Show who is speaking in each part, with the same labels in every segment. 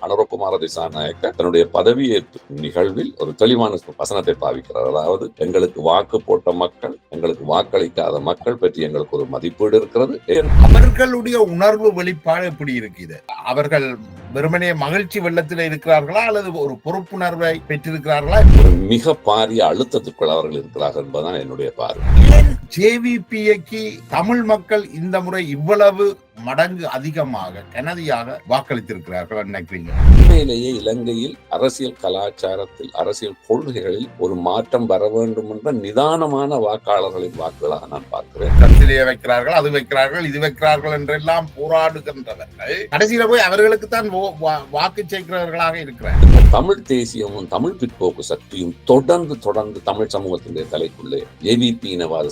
Speaker 1: அனுரகுமார திசாநாயக்க தன்னுடைய பதவியேற்பு நிகழ்வில் ஒரு தெளிவான வசனத்தை பாவிக்கிறார். அதாவது, எங்களுக்கு வாக்கு போட்ட மக்கள், எங்களுக்கு வாக்களிக்காத மக்கள் பற்றி எங்களுக்கு ஒரு மதிப்பீடு இருக்கிறது.
Speaker 2: அவர்களுடைய உணர்வு வெளிப்பாடு எப்படி இருக்குது? அவர்கள் வெறுமனே மகிழ்ச்சி வெள்ளத்தில் இருக்கிறார்களா அல்லது ஒரு பொறுப்புணர்வை பெற்றிருக்கிறார்களா?
Speaker 1: மிக பாரிய அழுத்தத்திற்குள் அவர்கள் இருக்கிறார்கள் என்பதுதான் என்னுடைய பார்வை.
Speaker 2: ஜேவிபிக்கு தமிழ் மக்கள் இந்த முறை இவ்வளவு மடங்கு அதிகமாக கனதியாக வாக்களித்திருக்கிறார்கள் நினைக்கிறீங்க?
Speaker 1: உண்மையிலேயே இலங்கையில் அரசியல் கலாச்சாரத்தில், அரசியல் கொள்கைகளில் ஒரு மாற்றம் வர வேண்டும் என்ற நிதானமான வாக்காளர்களின் வாக்குகளாக நான் பார்க்கிறேன்.
Speaker 2: கட்சியிலேயே வைக்கிறார்கள், அது வைக்கிறார்கள், இது வைக்கிறார்கள் என்றெல்லாம் போராடுகின்றவர்கள் கடைசியில போய் அவர்களுக்கு தான் வாக்கு சேர்க்கிறவர்களாக இருக்கிறார்கள்.
Speaker 1: தமிழ் தேசியமும் தமிழ் பிற்போக்கு சக்தியும் தொடர்ந்து தமிழ் சமூகத்தினுடைய தலைக்குள்ளே ஜேவிபி இனவாத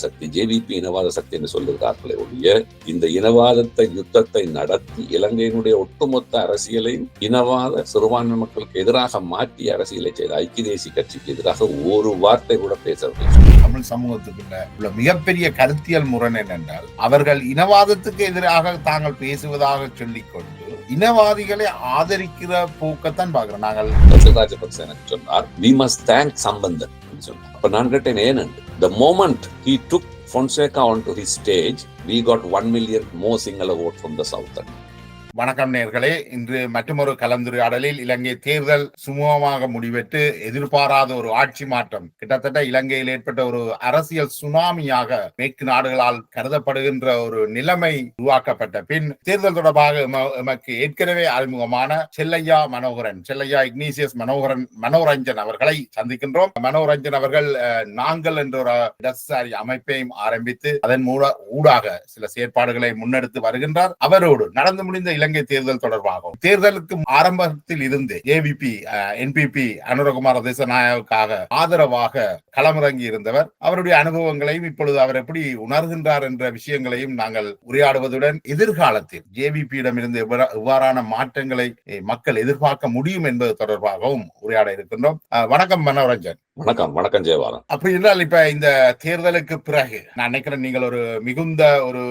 Speaker 1: சக்தி என்று சொல்லுகிறார்களே ஒழிய, இந்த இனவாதத்தை யுத்தத்தை நடத்தி இலங்கையினுடைய ஒட்டுமொத்த அரசியலையும் இனவாத சிறுபான்மை மக்களுக்கு எதிராக மாற்றிய அரசியலை செய்த ஐக்கிய தேசிய கட்சிக்கு எதிராக ஒரு வார்த்தை கூட பேசவில்லை.
Speaker 2: தமிழ் சமூகத்துக்குள்ள உள்ள மிகப்பெரிய கருத்தியல் முரண் என்னென்றால், அவர்கள் இனவாதத்துக்கு எதிராக தாங்கள் பேசுவதாக சொல்லிக்கொண்டு இனவாதிகளை ஆதரிக்கிற போக்கத்தான் பார்க்கிறோம். நாங்கள்
Speaker 1: ராஜபக்ச எனக்கு சொன்னார், we must thank சம்பந்தன் சொன்னார். அப்ப நான் கேட்டேன், ஏனென்று the moment he took Fonseca onto his stage, we got 1 million more Sinhala vote from the south.
Speaker 2: வணக்கம் நேயர்களே, இன்று மற்றொரு கலந்துரையாடலில் இலங்கை தேர்தல் சுமூகமாக முடிவெற்று எதிர்பாராத ஒரு ஆட்சி மாற்றம், கிட்டத்தட்ட இலங்கையில் ஏற்பட்ட ஒரு அரசியல் சுனாமியாக மேற்கு நாடுகளால் கருதப்படுகின்ற ஒரு நிலைமை உருவாக்கப்பட்ட பின், தேர்தல் தொடர்பாக எமக்கு ஏற்கனவே அறிமுகமான செல்லையா இக்னேசியஸ் மனோரஞ்சன் அவர்களை சந்திக்கின்றோம். மனோரஞ்சன் அவர்கள் நாங்கள் என்ற ஒரு இடதுசாரி அமைப்பையும் ஆரம்பித்து அதன் ஊடாக சில செயற்பாடுகளை முன்னெடுத்து வருகின்றார். அவரோடு நடந்து முடிந்த இலங்கை தேர்தல் தொடர்பாகவும், தேர்தலுக்கு ஆரம்பத்தில் இருந்து ஏவிபி என்பிபி அனுரகுமார திசாநாயக்காக ஆதரவாக களமிறங்கி இருந்தவர். அவருடைய அனுபவங்களையும் இப்பொழுது அவர் எப்படி உணர்கின்றார் என்ற விஷயங்களையும் நாங்கள் உரையாடுவதுடன், எதிர்காலத்தில் ஜேவிபியிடம் இருந்து எவ்வாறான மாற்றங்களை மக்கள் எதிர்பார்க்க முடியும் என்பது தொடர்பாகவும் உரையாட இருக்கின்றோம். வணக்கம் மனோரஞ்சன்.
Speaker 1: வணக்கம் ஜெயவாரன்.
Speaker 2: அப்படி என்றால், இப்ப இந்த தேர்தலுக்கு பிறகு நான் நினைக்கிறேன் நீங்கள் ஒரு மிகுந்த ஒரு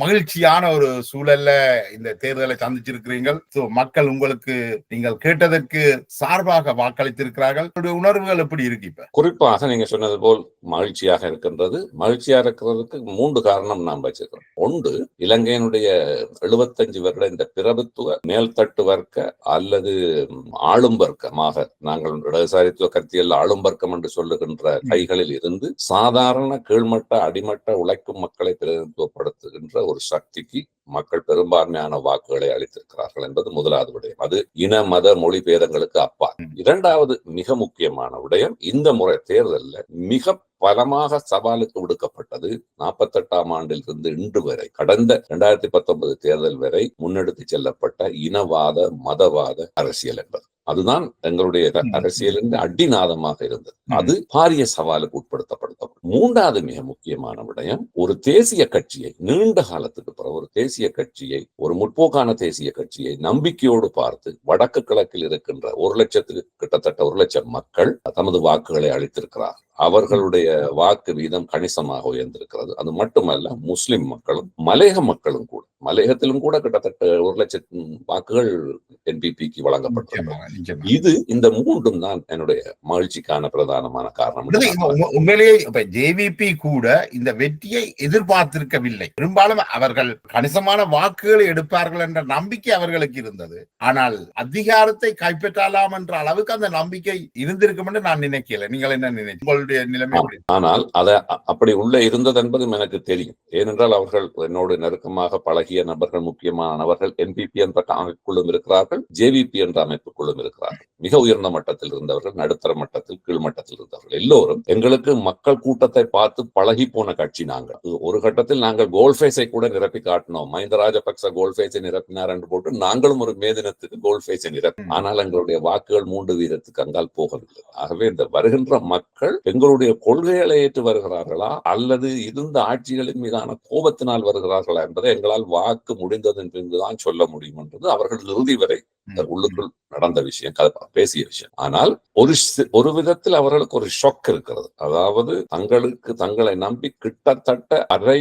Speaker 2: மகிழ்ச்சியான ஒரு சூழல்ல இந்த தேர்தலை சந்திச்சிருக்கிறீர்கள். மக்கள் உங்களுக்கு நீங்கள் கேட்டதற்கு சார்பாக வாக்களித்திருக்கிறார்கள். உணர்வுகள் எப்படி இருக்கு? இப்ப
Speaker 1: குறிப்பாக நீங்க சொன்னது போல் மகிழ்ச்சியாக இருக்கின்றது. மகிழ்ச்சியா இருக்கிறதுக்கு 3 காரணம் நாம் வச்சிருக்கிறோம். ஒன்று, இலங்கையினுடைய 75 வருட இந்த பிரபுத்துவ மேல்தட்டு வர்க்க அல்லது ஆளும் வர்க்கமாக, நாங்கள் இடதுசாரித்துவ கருத்தியல் ஆளும் வர்க்கம் என்று சொல்லுகின்ற கைகளில் இருந்து சாதாரண கீழ்மட்ட அடிமட்ட உழைக்கும் மக்களை பிரதிநிதித்துவப்படுத்துகின்ற ஒரு சக்திக்கு மக்கள் பெரும்பான்மையான வாக்குகளை அளித்திருக்கிறார்கள் என்பது முதலாவது விடயம். அது இன மத மொழி பேதங்களுக்கு அப்பா. இரண்டாவது மிக முக்கியமான விடயம், இந்த முறை தேர்தலில் மிக பலமாக சவாலுக்கு விடுக்கப்பட்டது 48ஆம் ஆண்டில் இருந்து இன்று வரை, கடந்த 2019 தேர்தல் வரை முன்னெடுத்து செல்லப்பட்ட இனவாத மதவாத அரசியல் என்பது. அதுதான் எங்களுடைய அரசியலின் அடிநாதமாக இருந்தது. அது பாரிய சவாலுக்கு உட்படுத்தப்பட்டது. மூன்றாவது மிக முக்கியமான விடயம், ஒரு தேசிய கட்சியை, நீண்ட காலத்துக்கு பிறகு ஒரு தேசிய கட்சியை, ஒரு முற்போக்கான தேசிய கட்சியை நம்பிக்கையோடு பார்த்து வடக்கு கிழக்கில் இருக்கின்ற 1 லட்சத்துக்கு கிட்டத்தட்ட 1 லட்சம் மக்கள் தமது வாக்குகளை அளித்திருக்கிறார். அவர்களுடைய வாக்கு வீதம் கணிசமாக உயர்ந்திருக்கிறது. அது மட்டுமல்ல, முஸ்லிம் மக்களும் மலையக மக்களும் கூட, மலையகத்திலும் கூட கிட்டத்தட்ட 1 லட்சம் வாக்குகள் என்பிபிக்கு வழங்கப்பட்டிருக்கிறது. இது இந்த 3ம் தான் என்னுடைய மகிழ்ச்சிக்கான பிரதானமான காரணம்.
Speaker 2: உண்மையிலேயே ஜேவிபி கூட இந்த வெற்றியை எதிர்பார்த்திருக்கவில்லை. பெரும்பாலும் அவர்கள் கணிசமான வாக்குகளை எடுப்பார்கள் என்ற நம்பிக்கை அவர்களுக்கு இருந்தது. ஆனால் அதிகாரத்தை கைப்பற்றலாம் என்ற அளவுக்கு அந்த நம்பிக்கை இருந்திருக்கும் என்று நான் நினைக்கல. நீங்கள் என்ன நினைக்கிறீங்க?
Speaker 1: ஆனால் அதை அப்படி உள்ள இருந்தது என்பதும் எனக்கு தெரியும். ஏனென்றால் அவர்கள் என்னோடு நெருக்கமாக பழகிய நபர்கள், முக்கியமானவர்கள் என்பிபி என்ற அமைப்புக்குள்ளும் இருக்கிறார்கள், ஜேவிபி என்ற அமைப்புக்குள்ளும் இருக்கிறார்கள். மிக உயர்ந்த மட்டத்தில் இருந்தவர்கள், நடுத்தர மட்டத்தில், கீழ்மட்டத்தில் இருந்தவர்கள் எல்லோரும் எங்களுக்கு மக்கள் கூட்டத்தை பார்த்து பழகி போன கட்சி. நாங்கள் ஒரு கட்டத்தில் நாங்கள் கோல்ஃபேஸை கூட நிரப்பி காட்டினோம். மஹிந்த ராஜபக்ச கோல்ஃபேஸை நிரப்பினார் என்று போட்டு நாங்களும் ஒரு மேதினத்துக்கு கோல்ஃபேஸை நிரப்பி, ஆனால் எங்களுடைய வாக்குகள் 3 வீதத்துக்கு அங்கால் போகவில்லை. ஆகவே இந்த வருகின்ற மக்கள் எங்களுடைய கொள்கைகளை ஏற்று வருகிறார்களா அல்லது இருந்த ஆட்சிகளின் மீதான கோபத்தினால் வருகிறார்களா என்பதை எங்களால் வாக்கு முடிந்ததன் பின்புதான் சொல்ல முடியும் என்றது அவர்கள் இறுதி வரை உள்ளுக்குள் நடந்த விஷயம், பேசிய விஷயம். ஆனால் ஒரு விதத்தில் அவர்களுக்கு ஒரு ஷாக் இருக்கிறது. அதாவது தங்களை நம்பி கிட்டத்தட்ட அரை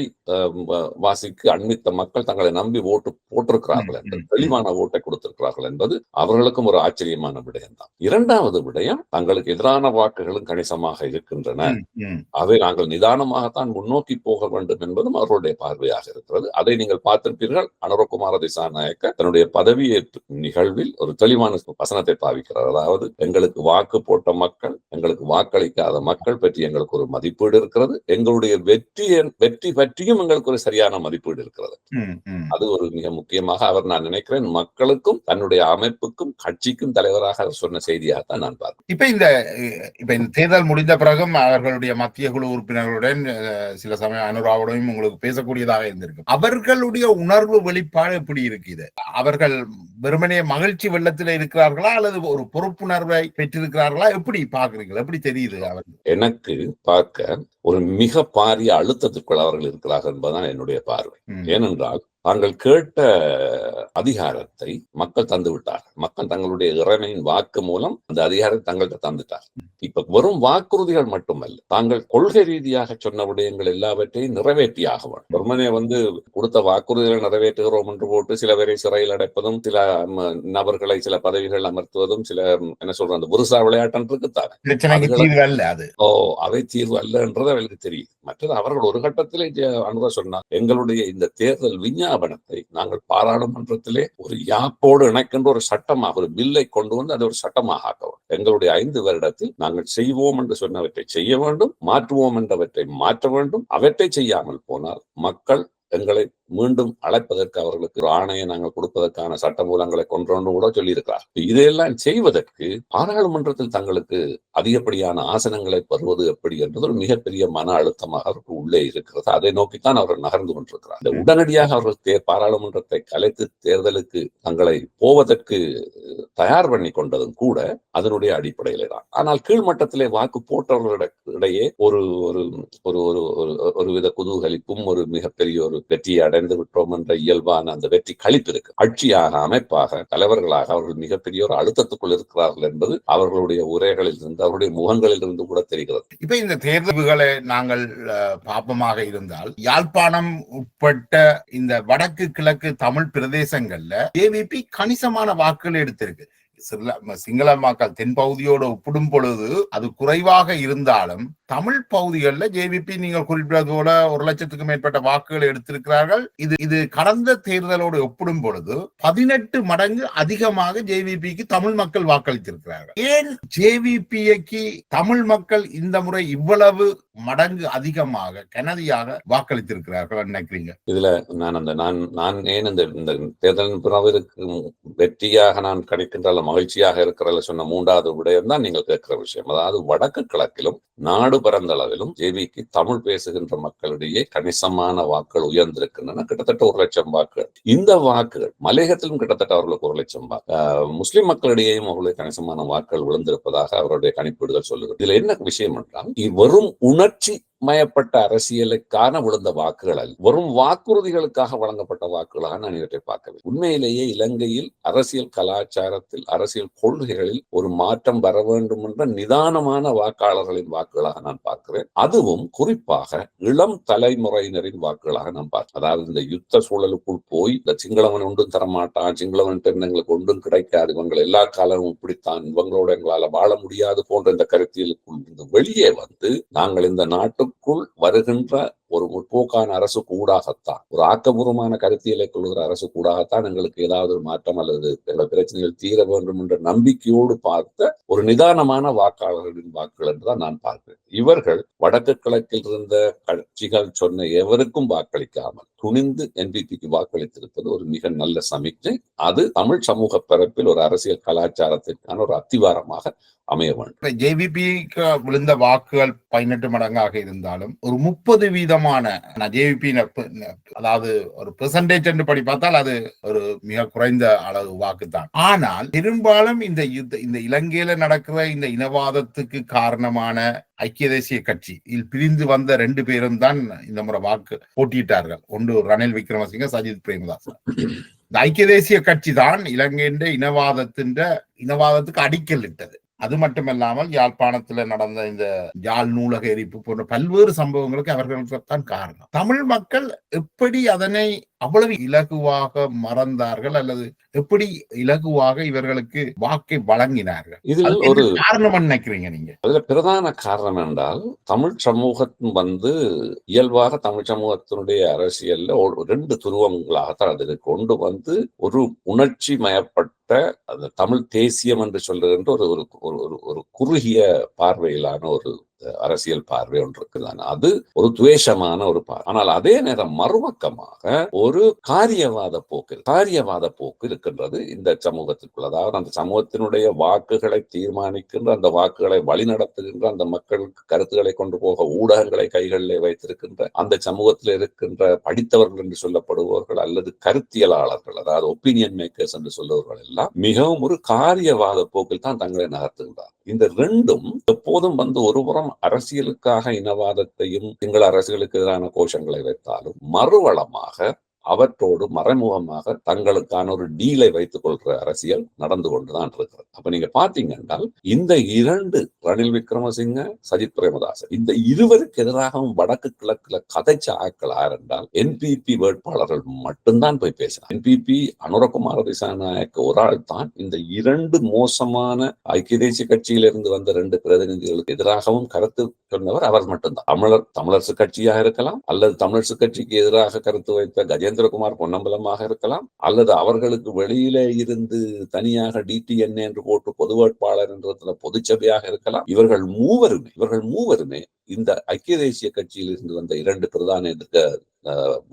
Speaker 1: வாசிக்கு அண்மித்த மக்கள் தங்களை நம்பி ஓட்டு போட்டிருக்கிறார்கள் என்பது, தெளிவான ஓட்டை கொடுத்திருக்கிறார்கள் என்பது அவர்களுக்கும் ஒரு ஆச்சரியமான விடயம் தான். இரண்டாவது விடயம், தங்களுக்கு எதிரான வாக்குகளும் கணிசமாக இருக்கின்றன, அதை நாங்கள் நிதானமாகத்தான் முன்னோக்கி போக வேண்டும் என்பதும் அவர்களுடைய பார்வையாக இருக்கிறது. அதை நீங்கள் பார்த்திருப்பீர்கள். அனுரகுமார திசாநாயக்க தன்னுடைய பதவியேற்பு நிகழ்வில் ஒரு தெளிவான வசனத்தை பாவிக்கிறார். அதாவது, எங்களுக்கு வாக்கு போட்ட மக்கள், எங்களுக்கு வாக்களிக்காத மக்கள் பற்றி எங்களுக்கு ஒரு மதிப்பீடு இருக்கிறது, எங்களுடைய வெற்றி பற்றியும் எங்களுக்கு ஒரு சரியான மதிப்பீடு இருக்கிறது. அது ஒரு மிக முக்கியமாக அவர், நான் நினைக்கிறேன், மக்களுக்கும் தன்னுடைய அமைப்புக்கும் கட்சிக்கும் தலைவராக சொன்ன செய்தியாகத்தான் நான் பார்க்கிறேன்.
Speaker 2: இப்ப இந்த தேர்தல் முடிந்த பிறகும் அவர்களுடைய மத்திய குழு உறுப்பினர்களுடன் சில சமயம் அனுராவுடன் உங்களுக்கு பேசக்கூடியதாக இருந்திருக்கும். அவர்களுடைய உணர்வு வெளிப்பாடு எப்படி இருக்கு? இது அவர்கள் வெறுமனே மகிழ்ச்சி வெள்ளத்தில் இருக்கிறார்களா அல்லது ஒரு பொறுப்புணர்வை பெற்றிருக்கிறார்களா? எப்படி பாக்குறீங்களா? எப்படி தெரியுது அவர்கள்?
Speaker 1: எனக்கு பார்க்க ஒரு மிக பாரிய அழுத்தத்திற்குள் அவர்கள் இருக்கிறார்கள் என்பதுதான் என்னுடைய பார்வை. ஏனென்றால் தாங்கள் கேட்ட அதிகாரத்தை மக்கள் தந்து விட்டார்கள். மக்கள் தங்களுடைய இறைமையின் வாக்கு மூலம் அந்த அதிகாரத்தை தங்கள்கிட்ட தந்துட்டார். இப்ப வெறும் வாக்குறுதிகள் மட்டுமல்ல, தாங்கள் கொள்கை ரீதியாக சொன்ன விடயங்கள் எல்லாவற்றையும் நிறைவேற்றியாக வேண்டும். வெறுமனே கொடுத்த வாக்குறுதிகளை நிறைவேற்றுகிறோம் என்று போட்டு சில பேரை சிறையில் அடைப்பதும், சில நபர்களை சில பதவிகள் அமர்த்துவதும், சில என்ன சொல்ற அந்த புருஷா விளையாட்டுக்குத்தான் அவை தீர்வு அல்ல என்றது அவர்களுக்கு தெரியும். மற்றது அவர்கள் ஒரு கட்டத்திலே அனுர சொன்னார், எங்களுடைய இந்த தேர்தல் விஞ்ஞாபனத்தை நாங்கள் பாராளுமன்றத்திலே ஒரு யாப்போடு இணைக்கின்ற ஒரு சட்டமாக, ஒரு பில்லை கொண்டு வந்து அதை ஒரு சட்டமாக ஆக்க வேண்டும். எங்களுடைய 5 வருடத்தில் நாங்கள் செய்வோம் என்று சொன்னவற்றை செய்ய வேண்டும், மாற்றுவோம் என்றவற்றை மாற்ற வேண்டும். அவற்றை செய்யாமல் போனால் மக்கள் எங்களை மீண்டும் அழைப்பதற்கு அவர்களுக்கு ஒரு ஆணையை நாங்கள் கொடுப்பதற்கான சட்ட மூலங்களை கொண்டு கூட சொல்லியிருக்கிறார். இதையெல்லாம் செய்வதற்கு பாராளுமன்றத்தில் தங்களுக்கு அதிகப்படியான ஆசனங்களை பெறுவது எப்படி என்பது ஒரு மிகப்பெரிய மன அழுத்தமாக அவருக்கு உள்ளே இருக்கிறது. அதை நோக்கித்தான் அவர்கள் நகர்ந்து கொண்டிருக்கிறார். இந்த உடனடியாக அவர்கள் பாராளுமன்றத்தை கலைத்து தேர்தலுக்கு தங்களை போவதற்கு தயார் பண்ணி கொண்டதும் கூட அதனுடைய அடிப்படையிலே தான். ஆனால் கீழ்மட்டத்திலே வாக்கு போட்டவர்களிடையே ஒரு வித குதூகலிப்பும், ஒரு மிகப்பெரிய ஒரு வெற்றியை அடைந்து விட்டோம் என்ற இயல்பான அந்த வெற்றி களிப்பு இருக்கு. கட்சியாக, அமைப்பாக, தலைவர்களாக அவர்கள் மிகப்பெரிய ஒரு அழுத்தத்துக்குள் இருக்கிறார்கள் என்பது அவர்களுடைய உரைகளில் இருந்து, அவருடைய முகங்களில் இருந்து கூட தெரிகிறது.
Speaker 2: இப்ப இந்த தேர்தல்களை நாங்கள் பாப்பமாக இருந்தால், யாழ்ப்பாணம் உட்பட்ட இந்த வடக்கு கிழக்கு தமிழ் பிரதேசங்கள்ல ஜேவிபி கணிசமான வாக்குகள் எடுத்திருக்கு. சிங்கள மக்கள் தென்பகுதியோடு ஒப்பிடும் பொழுது அது குறைவாக இருந்தாலும் தமிழ் பகுதிகளில் ஜேவிபி நீங்கள் குறிப்பிட்டது போல 1,00,000க்கும் மேற்பட்ட வாக்குகள் எடுத்திருக்கிறார்கள். இது கடந்த தேர்தலோடு ஒப்பிடும் பொழுது 18 மடங்கு அதிகமாக ஜேவிபிக்கு தமிழ் மக்கள் வாக்களித்திருக்கிறார்கள். ஏன் ஜேவிபிக்கு தமிழ் மக்கள் இந்த முறை இவ்வளவு மடங்கு அதிகமாக கனதியாக வாக்களித்திருக்கிறார்கள் நினைக்கிறீங்க?
Speaker 1: இதுல நான் ஏன் இந்த தேர்தலின் பிறகு வெற்றியாக நான் கணிக்கின்ற மகிழ்ச்சியாக இருக்கிற சொன்ன 3வது விடயம் தான் நீங்கள் கேட்கிற விஷயம். அதாவது வடக்கு கிழக்கிலும் நாடு பரந்த அளவிலும் ஜேவிக்கு தமிழ் பேசுகின்ற மக்களிடையே கணிசமான வாக்குகள் உயர்ந்திருக்கின்றன. கிட்டத்தட்ட 1,00,000 வாக்குகள். இந்த வாக்குகள் மலையகத்திலும் கிட்டத்தட்ட அவர்களுக்கு 1,00,000 வாக்கு, முஸ்லிம் மக்களிடையேயும் அவர்களுக்கு கணிசமான வாக்குகள் விழுந்திருப்பதாக அவருடைய கணிப்பீடுகள் சொல்லுகிறது. இதுல என்ன விஷயம் என்றால், வெறும் உணர்ச்சி மயப்பட்ட அரசியலுக்கான விழுந்த வாக்குகள் அல்ல, வெறும் வாக்குறுதிகளுக்காக வழங்கப்பட்ட வாக்குகளாக நான் இவற்றை பார்க்கவில்லை. உண்மையிலேயே இலங்கையில் அரசியல் கலாச்சாரத்தில், அரசியல் கொள்கைகளில் ஒரு மாற்றம் வர வேண்டும் என்ற நிதானமான வாக்காளர்களின் வாக்குகளாக நான் பார்க்கிறேன். அதுவும் குறிப்பாக இளம் தலைமுறையினரின் வாக்குகளாக நான் பார்க்கிறேன். அதாவது இந்த யுத்த சூழலுக்குள் போய் இந்த சிங்களவன் ஒன்றும் தரமாட்டான், சிங்களவன் எங்களுக்கு ஒன்றும் கிடைக்காது, இவங்கள் எல்லா காலமும் இப்படித்தான், இவங்களோட எங்களால வாழ முடியாது போன்ற இந்த கருத்தியலுக்குள் இருந்து வெளியே வந்து நாங்கள் இந்த நாட்டுக்குள் வருகின்ற ஒரு முற்போக்கான அரசு கூடாகத்தான், ஒரு ஆக்கபூர்வமான கருத்தியலை கொள்கிற அரசு கூடாகத்தான் எங்களுக்கு ஏதாவது ஒரு மாற்றம் அல்லது எங்கள் பிரச்சனைகள் தீர வேண்டும் என்ற நம்பிக்கையோடு பார்த்த ஒரு நிதானமான வாக்காளர்களின் வாக்குகள் என்றுதான் நான் பார்க்கிறேன். இவர்கள் வடக்கு கிழக்கில் இருந்த கட்சிகள் சொன்ன எவருக்கும் வாக்களிக்காமல் துணிந்து என்பிபிக்கு வாக்களித்திருப்பது ஒரு மிக நல்ல சமிக்ஞை. அது தமிழ் சமூக பரப்பில் ஒரு அரசியல் கலாச்சாரத்திற்கான ஒரு அத்திவாரமாக அமைய வேண்டும்.
Speaker 2: ஜேவிபிக்கு விழுந்த வாக்குகள் 18 மடங்காக இருந்தாலும் ஒரு 30% அதிகமான ஜேவிபி, அதாவது ஒரு பெர்சன்டேஜ் என்று படி பார்த்தால் அது ஒரு மிக குறைந்த அளவு வாக்குத்தான். ஆனால் பெரும்பாலும் இந்த இலங்கையில நடக்கிற இந்த இனவாதத்துக்கு காரணமான ஐக்கிய தேசிய கட்சி பிரிந்து வந்த 2 பேரும் தான் இந்த முறை வாக்கு போட்டியிட்டார்கள். ஒன்று ரணில் விக்ரமசிங்க, சஜித் பிரேமதாச. இந்த ஐக்கிய தேசிய கட்சி தான் இலங்கையின் இனவாதத்துக்கு அடிக்கல் இட்டது. அது மட்டுமல்லாமல் யாழ்ப்பாணத்தில் நடந்த இந்த யாழ் நூலக எரிப்பு போன்ற பல்வேறு சம்பவங்களுக்கு அவர்களுக்கு தான் காரணம். தமிழ் மக்கள் எப்படி அதனை அவ்வளவு இலகுவாக மறந்தார்கள் அல்லது எப்படி இலகுவாக இவர்களுக்கு வாக்கை வழங்கினார்கள்?
Speaker 1: இதில் ஒரு
Speaker 2: காரணம் நினைக்கிறீங்க நீங்க?
Speaker 1: அதுல பிரதான காரணம் என்றால் தமிழ் சமூகம் இயல்பாக தமிழ் சமூகத்தினுடைய அரசியல்ல 2 துருவங்களாகத்தான் அது கொண்டு ஒரு உணர்ச்சி மயப்பட்ட அந்த தமிழ் தேசியம் என்று சொல்லுகின்ற ஒரு குறுகிய பார்வையிலான ஒரு அரசியல் பார்வை ஒன்று இருக்குதான, அது ஒரு துவேஷமான ஒரு பார்வை. ஆனால் அதே நேரம் மறுபக்கமாக ஒரு காரியவாத போக்கு இருக்கின்றது இந்த சமூகத்திற்குள். அதாவது அந்த சமூகத்தினுடைய வாக்குகளை தீர்மானிக்கின்ற, அந்த வாக்குகளை வழிநடத்துகின்ற, அந்த மக்களுக்கு கருத்துக்களை கொண்டு போக ஊடகங்களை கைகளில் வைத்திருக்கின்ற அந்த சமூகத்தில் இருக்கின்ற படித்தவர்கள் என்று சொல்லப்படுபவர்கள் அல்லது கருத்தியலாளர்கள், அதாவது ஒப்பீனியன் மேக்கர்ஸ் என்று சொல்லுவவர்கள் எல்லாம் மிகவும் ஒரு காரியவாத போக்கில் தான் தங்களை நகர்த்துகின்றார். இந்த 2ம் எப்போதும் ஒருபுறம் அரசியலுக்காக இனவாதத்தையும் சிங்கள அரசுகளுக்கு எதிரான கோஷங்களை வைத்தாலும் மறுவளமாக அவற்றோடு மறைமுகமாக தங்களுக்கான ஒரு டீலை வைத்துக் கொள்ற அரசியல் நடந்து கொண்டுதான் இருக்கிறது. அப்ப நீங்க பாத்தீங்கன்னா இந்த 2 ரணில் விக்ரமசிங்க, சஜித் பிரேமதாசன், இந்த இருவருக்கு எதிராகவும் வடக்கு கிழக்குல கதைச்ச ஆக்கள் யார் என்றால் என்பிபி வேட்பாளர்கள் மட்டும்தான் போய் பேசினார். என்பிபி அனுரகுமார திசாநாயக்க ஒரு ஆள் தான் இந்த 2 மோசமான ஐக்கிய தேசிய கட்சியிலிருந்து வந்த 2 பிரதிநிதிகளுக்கு எதிராகவும் கருத்து சொன்னவர் அவர் மட்டும்தான். தமிழரசு கட்சியாக இருக்கலாம் அல்லது தமிழரசு கட்சிக்கு எதிராக கருத்து வைத்த கஜேந்திரகுமார் பொன்னம்பலமாக இருக்கலாம் அல்லது அவர்களுக்கு வெளியிலே இருந்து தனியாக டிடிஎன்ஏ என்று போட்டு பொது வேட்பாளர் என்ற பொதுச்சபையாக இருக்கலாம். இவர்கள் மூவருமே இந்த ஐக்கிய தேசிய கட்சியில் இருந்து வந்த 2 பிரதான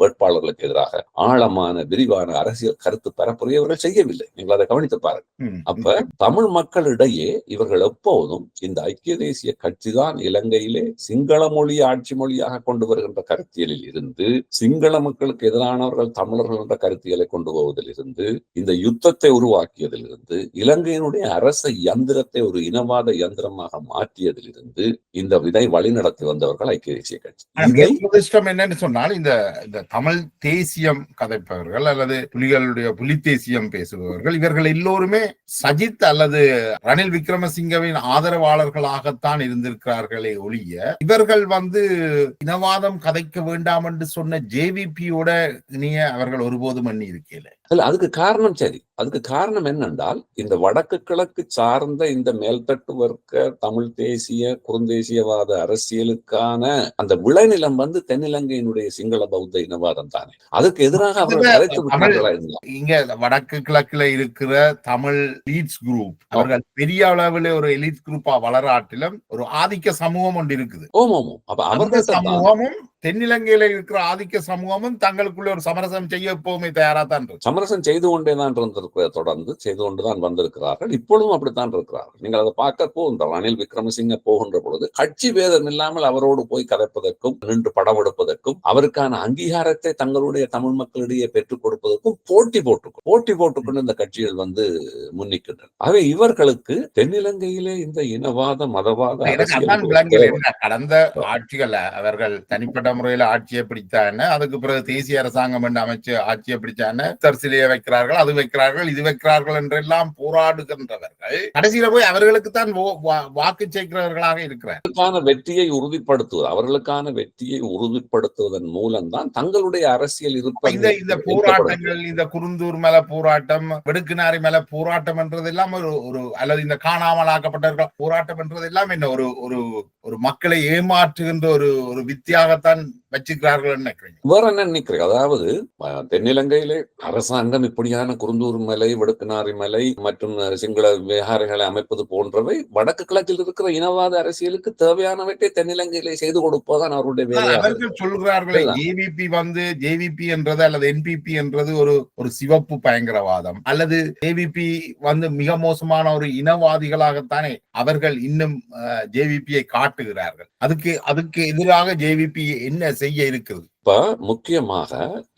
Speaker 1: வேட்பாளர்களுக்கு எதிராக ஆழமான விரிவான அரசியல் கருத்து பரப்புரையவர்கள் செய்யவில்லை. நீங்கள் அதை கவனித்து பாருங்கள். அப்ப தமிழ் மக்களிடையே இவர்கள் எப்போதும் இந்த ஐக்கிய தேசிய கட்சி தான் இலங்கையிலே சிங்கள மொழி ஆட்சி மொழியாக கொண்டு வருகின்ற கருத்தியலில் இருந்து, சிங்கள மக்களுக்கு எதிரானவர்கள் தமிழர்கள் என்ற கருத்தியலை கொண்டு போவதில் இருந்து, இந்த யுத்தத்தை உருவாக்கியதில் இருந்து, இலங்கையினுடைய அரச யந்திரத்தை ஒரு இனவாத யந்திரமாக மாற்றியதில் இருந்து இந்த விதை வழிநடத்தி வந்தவர்கள் ஐக்கிய தேசிய கட்சி.
Speaker 2: என்னன்னு சொன்னால் இந்த தமிழ் தேசியம் கதைப்பவர்கள் அல்லது புலி தேசியம் பேசுபவர்கள் இவர்கள் எல்லோருமே சஜித் அல்லது ரணில் விக்ரமசிங்கவின் ஆதரவாளர்களாகத்தான் இருந்திருக்கிறார்களே ஒழிய இவர்கள் இனவாதம் கதைக்க வேண்டாம் என்று சொன்ன ஜேவிபியோட இனிய அவர்கள் ஒருபோதும் எண்ணி இருக்கல.
Speaker 1: அதுக்கு காரணம் சரி. அதுக்கு காரணம் என்னென்றால் இந்த வடக்கு கிழக்கு சார்ந்த இந்த மேல்தட்டு வர்க்க தமிழ் தேசிய குறுந்தேசியவாத அரசியலுக்கான அந்த விளைநிலம் தென்னிலங்கையினுடைய சிங்கள பௌத்த இனவாதம் தானே. அதுக்கு எதிராக அவர்கள்
Speaker 2: இங்க வடக்கு கிழக்குல இருக்கிற தமிழ் எலிட்ஸ் குரூப் அவர்கள் பெரிய அளவில் ஒரு எலிட் குரூப்பா வளராட்டிலும் ஒரு ஆதிக்க சமூகம் ஒன்று இருக்குது.
Speaker 1: அப்ப அவர்கள்
Speaker 2: சமூகமும் தென்னிலங்கையில இருக்கிற ஆதிக்க சமூகமும் தங்களுக்குள்ள ஒரு சமரசம் செய்ய எப்பவுமே தயாரா தான்
Speaker 1: சமரசம் செய்து கொண்டேதான் தொடர்ந்து செய்து கொண்டுதான் வந்திருக்கிறார்கள். இப்பொழுதும் அப்படித்தான் இருக்கிறார்கள். நீங்கள் அதை பார்க்கப்போ இந்த ரணில் விக்ரமசிங்க போகின்ற பொழுது கட்சி வேதம் இல்லாமல் அவரோடு போய் கதைப்பதற்கும் நின்று படம் எடுப்பதற்கும் அவருக்கான அங்கீகாரத்தை தங்களுடைய தமிழ் மக்களிடையே பெற்றுக் கொடுப்பதற்கும் போட்டி போட்டுக்கொண்டு இந்த கட்சிகள் முன்னிக்கின்றன. ஆகவே இவர்களுக்கு தென்னிலங்கையிலே இந்த இனவாத மதவாத
Speaker 2: கடந்த ஆட்சிகள் அவர்கள் தனிப்பட்ட முறையில ஆட்சியை பிடித்தாங்க. அதுக்கு பிறகு தேசிய அரசாங்கம் என்று அமைச்சு ஆட்சியை பிடிச்சாங்க. தரிசிலையை வைக்கிறார்கள், அது வைக்கிறார்கள், இது வைக்கிறார்கள் என்றெல்லாம் போராடுகின்றவர்கள் கடைசியில போய் அவர்களுக்கு தான் வாக்கு சேர்க்கிறவர்களாக இருக்கிறார்.
Speaker 1: அவர்களுக்கான வெற்றியை உறுதிப்படுத்துவதன் மூலம்தான் தங்களுடைய அரசியல் இருப்பை
Speaker 2: இந்த போராட்டங்கள், இந்த குருந்தூர் மேல போராட்டம், வெடுக்குநாரி மேல போராட்டம் என்றதெல்லாம் ஒரு அல்லது இந்த காணாமலாக்கப்பட்டவர்கள் போராட்டம் என்றதெல்லாம் என்ன ஒரு மக்களை ஏமாற்றுகின்ற ஒரு வித்தியாகத்தான் வச்சுக்கிறார்கள் நினைக்கிறீங்க?
Speaker 1: வேற என்ன நினைக்கிறீங்க? அதாவது தென்னிலங்கையிலே அரசாங்கம் இப்படியான குருந்தூர் மலை, வெடுக்குநாரி மலை மற்றும் சிங்கள விகாரைகளை அமைப்பது போன்றவை வடக்கு கிழக்கில் இருக்கிற இனவாத அரசியலுக்கு தேவையானவற்றை தென்னிலங்கையிலே செய்து கொடுப்பதுதான் அவருடைய வேலை.
Speaker 2: அவர்கள் சொல்கிறார்களே ஜேவிபி என்றது அல்லது என்பிபி என்றது ஒரு சிவப்பு பயங்கரவாதம் அல்லது ஜேவிபி மிக மோசமான ஒரு இனவாதிகளாகத்தானே அவர்கள் இன்னும் ஜேவிபியை காட்டுகிறார்கள். அதுக்கு எதிராக ஜேவிபி என்ன செய்ய இருக்குது?
Speaker 1: இப்ப முக்கியமாக